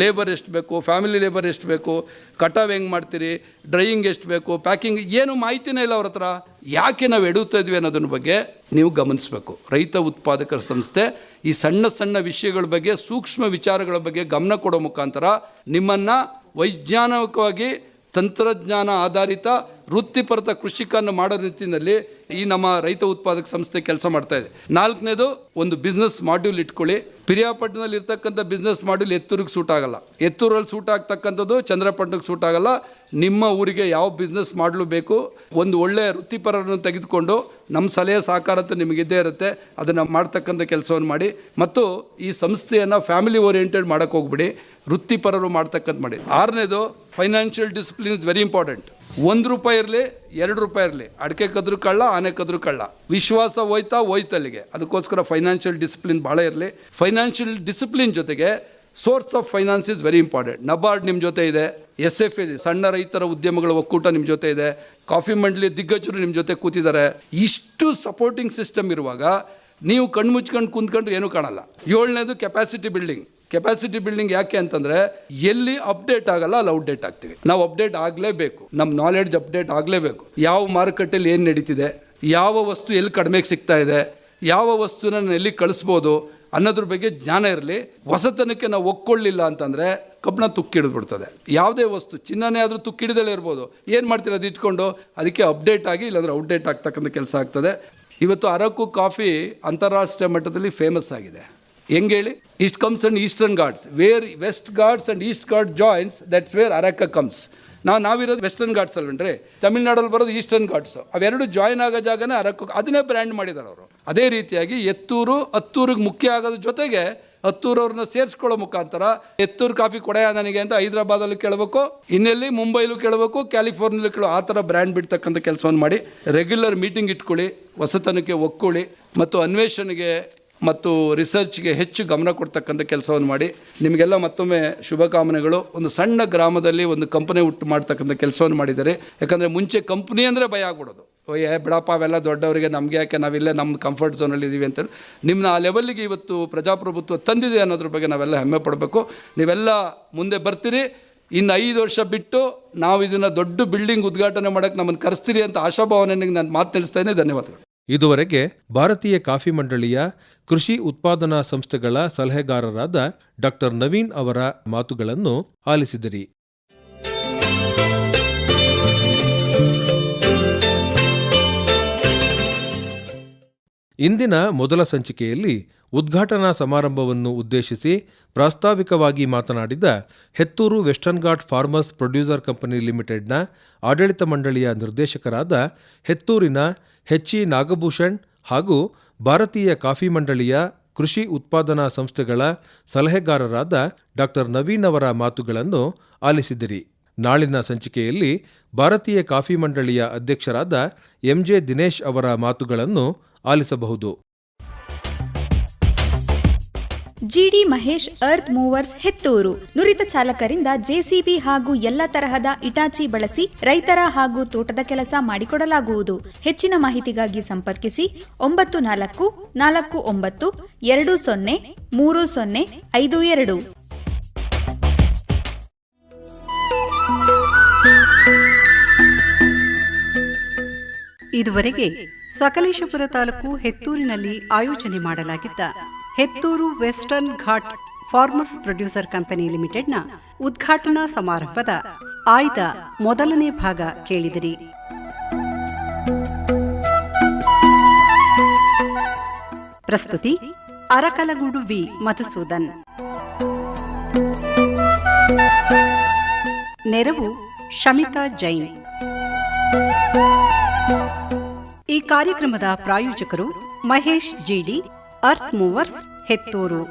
ಲೇಬರ್ ಎಷ್ಟು ಬೇಕು, ಫ್ಯಾಮಿಲಿ ಲೇಬರ್ ಎಷ್ಟು ಬೇಕು, ಕಟಾವ್ ಹೆಂಗೆ ಮಾಡ್ತೀರಿ, ಡ್ರೈಯಿಂಗ್ ಎಷ್ಟು ಬೇಕು, ಪ್ಯಾಕಿಂಗ್, ಏನು ಮಾಹಿತಿನೇ ಇಲ್ಲ ಅವ್ರ ಹತ್ರ. ಯಾಕೆ ನಾವು ಎಡುತ್ತಾ ಇದ್ವಿ ಅನ್ನೋದ್ರ ಬಗ್ಗೆ ನೀವು ಗಮನಿಸಬೇಕು. ರೈತ ಉತ್ಪಾದಕರ ಸಂಸ್ಥೆ ಈ ಸಣ್ಣ ಸಣ್ಣ ವಿಷಯಗಳ ಬಗ್ಗೆ, ಸೂಕ್ಷ್ಮ ವಿಚಾರಗಳ ಬಗ್ಗೆ ಗಮನ ಕೊಡೋ ಮುಖಾಂತರ ನಿಮ್ಮನ್ನು ವೈಜ್ಞಾನಿಕವಾಗಿ ತಂತ್ರಜ್ಞಾನ ಆಧಾರಿತ ವೃತ್ತಿಪರತ ಕೃಷಿಕನ್ನು ಮಾಡೋ ನಿಟ್ಟಿನಲ್ಲಿ ಈ ನಮ್ಮ ರೈತ ಉತ್ಪಾದಕ ಸಂಸ್ಥೆ ಕೆಲಸ ಮಾಡ್ತಾ ಇದೆ. 4ನೇದು ಒಂದು ಬಿಸ್ನೆಸ್ ಮಾಡ್ಯೂಲ್ ಇಟ್ಕೊಳ್ಳಿ. ಪಿರಿಯಾಪಟ್ಟಣದಲ್ಲಿ ಇರ್ತಕ್ಕಂಥ ಬಿಸ್ನೆಸ್ ಮಾಡ್ಯೂಲ್ ಎತ್ತೂರಿಗೆ ಸೂಟ್ ಆಗಲ್ಲ, ಎತ್ತೂರಲ್ಲಿ ಸೂಟ್ ಆಗ್ತಕ್ಕಂಥದ್ದು ಚಂದ್ರಪಟ್ಟಣಕ್ಕೆ ಸೂಟ್ ಆಗಲ್ಲ. ನಿಮ್ಮ ಊರಿಗೆ ಯಾವ ಬಿಸ್ನೆಸ್ ಮಾಡಲು ಬೇಕು, ಒಂದು ಒಳ್ಳೆಯ ವೃತ್ತಿಪರರನ್ನು ತೆಗೆದುಕೊಂಡು ನಮ್ಮ ಸಲಹೆ ಸಹಕಾರ ಅಂತ ನಿಮಗಿದ್ದೇ ಇರುತ್ತೆ, ಅದನ್ನು ಮಾಡ್ತಕ್ಕಂಥ ಕೆಲಸವನ್ನು ಮಾಡಿ. ಮತ್ತು ಈ ಸಂಸ್ಥೆಯನ್ನು ಫ್ಯಾಮಿಲಿ ಓರಿಯೆಂಟೆಡ್ ಮಾಡೋಕ್ಕೆ ಹೋಗ್ಬಿಡಿ, ವೃತ್ತಿಪರರು ಮಾಡ್ತಕ್ಕಂಥ ಮಾಡಿ. 6ನೇದು financial discipline is very important. 1 ರೂಪಾಯಿ ಇರಲಿ, 2 ರೂಪಾಯಿ ಇರಲಿ, ಅಡಿಕೆ ಕದ್ರು ಕಳ್ಳ, ಆನೆ ಕದ್ರು ಕಳ್ಳ, ವಿಶ್ವಾಸ ಹೋಯ್ತಲ್ಲಿಗೆ. ಅದಕ್ಕೋಸ್ಕರ ಫೈನಾನ್ಷಿಯಲ್ ಡಿಸಿಪ್ಲಿನ್ ಭಾಳ ಇರಲಿ. ಫೈನಾನ್ಷಿಯಲ್ ಡಿಸಿಪ್ಲಿನ್ ಜೊತೆಗೆ source of finance is very important. NABARD ನಿಮ್ಮ ಜೊತೆ ಇದೆ, SFA ಸಣ್ಣ ರೈತರ ಉದ್ಯಮಗಳ ಒಕ್ಕೂಟ ನಿಮ್ಮ ಜೊತೆ ಇದೆ, ಕಾಫಿ ಮಂಡಳಿ ದಿಗ್ಗಜರು ನಿಮ್ಮ ಜೊತೆ ಕೂತಿದ್ದಾರೆ. ಇಷ್ಟು ಸಪೋರ್ಟಿಂಗ್ ಸಿಸ್ಟಮ್ ಇರುವಾಗ ನೀವು ಕಣ್ಣು ಮುಚ್ಕೊಂಡು ಕುಂತ್ಕೊಂಡ್ರೆ ಏನೂ ಕಾಣಲ್ಲ. 7ನೇದು ಕೆಪಾಸಿಟಿ ಬಿಲ್ಡಿಂಗ್. ಕೆಪಾಸಿಟಿ ಬಿಲ್ಡಿಂಗ್ ಯಾಕೆ ಅಂತಂದರೆ ಎಲ್ಲಿ ಅಪ್ಡೇಟ್ ಆಗಲ್ಲ ಅಲ್ಲಿ ಔಟ್ಡೇಟ್ ಆಗ್ತೀವಿ. ನಾವು ಅಪ್ಡೇಟ್ ಆಗಲೇಬೇಕು, ನಮ್ಮ ನಾಲೆಡ್ಜ್ ಅಪ್ಡೇಟ್ ಆಗಲೇಬೇಕು. ಯಾವ ಮಾರುಕಟ್ಟೆಯಲ್ಲಿ ಏನು ನಡೀತಿದೆ, ಯಾವ ವಸ್ತು ಎಲ್ಲಿ ಕಡಿಮೆಗೆ ಸಿಗ್ತಾ ಇದೆ, ಯಾವ ವಸ್ತುನ ನಾನು ಎಲ್ಲಿ ಕಳಿಸ್ಬೋದು ಅನ್ನೋದ್ರ ಬಗ್ಗೆ ಜ್ಞಾನ ಇರಲಿ. ಹೊಸತನಕ್ಕೆ ನಾವು ಒಕ್ಕೊಳ್ಳಿಲ್ಲ ಅಂತಂದರೆ ಕಬ್ಬಣ ತುಕ್ಕಿಡಿದ್ಬಿಡ್ತದೆ. ಯಾವುದೇ ವಸ್ತು, ಚಿನ್ನನೇ ಆದರೂ ತುಕ್ಕಿಡಿದಲ್ಲೇ ಇರ್ಬೋದು, ಏನು ಮಾಡ್ತೀರ ಅದು ಇಟ್ಕೊಂಡು. ಅದಕ್ಕೆ ಅಪ್ಡೇಟ್ ಆಗಿ ಇಲ್ಲಾಂದರೆ ಔಟ್ಡೇಟ್ ಆಗ್ತಕ್ಕಂಥ ಕೆಲಸ ಆಗ್ತದೆ. ಇವತ್ತು ಅರಕು ಕಾಫಿ ಅಂತಾರಾಷ್ಟ್ರೀಯ ಮಟ್ಟದಲ್ಲಿ ಫೇಮಸ್ ಆಗಿದೆ. ಹೆಂಗೆ ಹೇಳಿ? It comes and eastern ghats, where west ghats and east ghat joins, that's where areca comes. ನಾವಿರೋದು ವೆಸ್ಟರ್ನ್ ಘಾಟ್ಸ್ ಅಲ್ವೇನ್ರಿ, ತಮಿಳ್ನಾಡಲ್ಲಿ ಬರೋದು ಈಸ್ಟರ್ನ್ ಘಾಟ್ಸು. ಅವೆರಡು ಜಾಯಿನ್ ಆಗೋ ಜಾಗನೇ ಅರಕು, ಅದನ್ನೇ ಬ್ರ್ಯಾಂಡ್ ಮಾಡಿದ್ದಾರೆ ಅವರು. ಅದೇ ರೀತಿಯಾಗಿ ಹತ್ತೂರಿಗೆ ಮುಖ್ಯ ಆಗೋದ್ರ ಜೊತೆಗೆ ಹತ್ತೂರವ್ರನ್ನ ಸೇರಿಸ್ಕೊಳ್ಳೋ ಮುಖಾಂತರ ಎತ್ತೂರು ಕಾಫಿ ಕೊಡೆಯ ನನಗೆ ಅಂತ ಹೈದರಾಬಾದಲ್ಲೂ ಕೇಳಬೇಕು, ಇನ್ನೆಲ್ಲಿ ಮುಂಬೈಲೂ ಕೇಳಬೇಕು, ಕ್ಯಾಲಿಫೋರ್ನಿಯಲ್ಲೂ ಕೇಳೋ, ಆ ಥರ ಬ್ರ್ಯಾಂಡ್ ಬಿಡ್ತಕ್ಕಂಥ ಕೆಲಸವನ್ನು ಮಾಡಿ. ರೆಗ್ಯುಲರ್ ಮೀಟಿಂಗ್ ಇಟ್ಕೊಳ್ಳಿ, ಹೊಸತನಕ್ಕೆ ಒಕ್ಕೊಳ್ಳಿ ಮತ್ತು ಅನ್ವೇಷಣೆಗೆ ಮತ್ತು ರಿಸರ್ಚ್ಗೆ ಹೆಚ್ಚು ಗಮನ ಕೊಡ್ತಕ್ಕಂಥ ಕೆಲಸವನ್ನು ಮಾಡಿ. ನಿಮಗೆಲ್ಲ ಮತ್ತೊಮ್ಮೆ ಶುಭಕಾಮನೆಗಳು. ಒಂದು ಸಣ್ಣ ಗ್ರಾಮದಲ್ಲಿ ಒಂದು ಕಂಪನಿ ಹುಟ್ಟು ಮಾಡ್ತಕ್ಕಂಥ ಕೆಲಸವನ್ನು ಮಾಡಿದ್ದಾರೆ. ಯಾಕಂದರೆ ಮುಂಚೆ ಕಂಪ್ನಿ ಅಂದರೆ ಭಯ ಆಗ್ಬಿಡೋದು, ಬಿಡಪ್ಪ ಅವೆಲ್ಲ ದೊಡ್ಡವರಿಗೆ, ನಮಗೆ ಯಾಕೆ, ನಾವಿಲ್ಲೇ ನಮ್ಮ ಕಂಫರ್ಟ್ ಝೋನಲ್ಲಿ ಇದ್ದೀವಿ ಅಂತೇಳಿ. ನಿಮ್ಮನ್ನ ಆ ಲೆವೆಲ್ಲಿಗೆ ಇವತ್ತು ಪ್ರಜಾಪ್ರಭುತ್ವ ತಂದಿದೆ ಅನ್ನೋದ್ರ ಬಗ್ಗೆ ನಾವೆಲ್ಲ ಹೆಮ್ಮೆ ಪಡಬೇಕು. ನೀವೆಲ್ಲ ಮುಂದೆ ಬರ್ತೀರಿ. ಇನ್ನು 5 ವರ್ಷ ಬಿಟ್ಟು ನಾವು ಇದನ್ನು ದೊಡ್ಡ ಬಿಲ್ಡಿಂಗ್ ಉದ್ಘಾಟನೆ ಮಾಡೋಕ್ಕೆ ನಮ್ಮನ್ನು ಕರೆಸ್ತೀರಿ ಅಂತ ಆಶಾಭಾವನೆಗೆ ನಾನು ಮಾತು ತಿಳಿಸ್ತೇನೆ. ಧನ್ಯವಾದಗಳು. ಇದುವರೆಗೆ ಭಾರತೀಯ ಕಾಫಿ ಮಂಡಳಿಯ ಕೃಷಿ ಉತ್ಪಾದನಾ ಸಂಸ್ಥೆಗಳ ಸಲಹೆಗಾರರಾದ ಡಾ ನವೀನ್ ಅವರ ಮಾತುಗಳನ್ನು ಆಲಿಸಿದಿರಿ. ಇಂದಿನ ಮೊದಲ ಸಂಚಿಕೆಯಲ್ಲಿ ಉದ್ಘಾಟನಾ ಸಮಾರಂಭವನ್ನು ಉದ್ದೇಶಿಸಿ ಪ್ರಾಸ್ತಾವಿಕವಾಗಿ ಮಾತನಾಡಿದ Hettur western ghat farmers producer company ಲಿಮಿಟೆಡ್ನ ಆಡಳಿತ ಮಂಡಳಿಯ ನಿರ್ದೇಶಕರಾದ ಹೆತ್ತೂರಿನ ಎಚ್.ಇ. ನಾಗಭೂಷಣ್ ಹಾಗೂ ಭಾರತೀಯ ಕಾಫಿ ಮಂಡಳಿಯ ಕೃಷಿ ಉತ್ಪಾದನಾ ಸಂಸ್ಥೆಗಳ ಸಲಹೆಗಾರರಾದ ಡಾ. ನವೀನ್ ಅವರ ಮಾತುಗಳನ್ನು ಆಲಿಸಿದಿರಿ. ನಾಳಿನ ಸಂಚಿಕೆಯಲ್ಲಿ ಭಾರತೀಯ ಕಾಫಿ ಮಂಡಳಿಯ ಅಧ್ಯಕ್ಷರಾದ ಎಂ.ಜೆ. ದಿನೇಶ್ ಅವರ ಮಾತುಗಳನ್ನು ಆಲಿಸಬಹುದು. ಜಿಡಿ ಮಹೇಶ್ ಅರ್ತ್ ಮೂವರ್ಸ್ ಹೆತ್ತೂರು ನುರಿತ ಚಾಲಕರಿಂದ ಜೆಸಿಬಿ ಹಾಗೂ ಎಲ್ಲ ತರಹದ ಇಟಾಚಿ ಬಳಸಿ ರೈತರ ಹಾಗೂ ತೋಟದ ಕೆಲಸ ಮಾಡಿಕೊಡಲಾಗುವುದು. ಹೆಚ್ಚಿನ ಮಾಹಿತಿಗಾಗಿ ಸಂಪರ್ಕಿಸಿ 9449203052. ಇದುವರೆಗೆ ಸಕಲೇಶಪುರ ತಾಲೂಕು ಹೆತ್ತೂರಿನಲ್ಲಿ ಆಯೋಜನೆ ಮಾಡಲಾಗಿದ್ದ Hettur western ghat farmers producer company ಲಿಮಿಟೆಡ್ನ ಉದ್ಘಾಟನಾ ಸಮಾರಂಭದ ಆಯ್ದ ಮೊದಲನೇ ಭಾಗ ಕೇಳಿದಿರಿ. ಪ್ರಸ್ತುತಿ ಅರಕಲಗೂಡು ವಿ. ಮಧುಸೂದನ್. ನೆರವು ಶಮಿತಾ ಜೈನ್. ಈ ಕಾರ್ಯಕ್ರಮದ ಪ್ರಾಯೋಜಕರು ಮಹೇಶ್ ಜಿಡಿ, ಅರ್ತ್ ಮೂವರ್ಸ್, ಹೆತ್ತೂರು.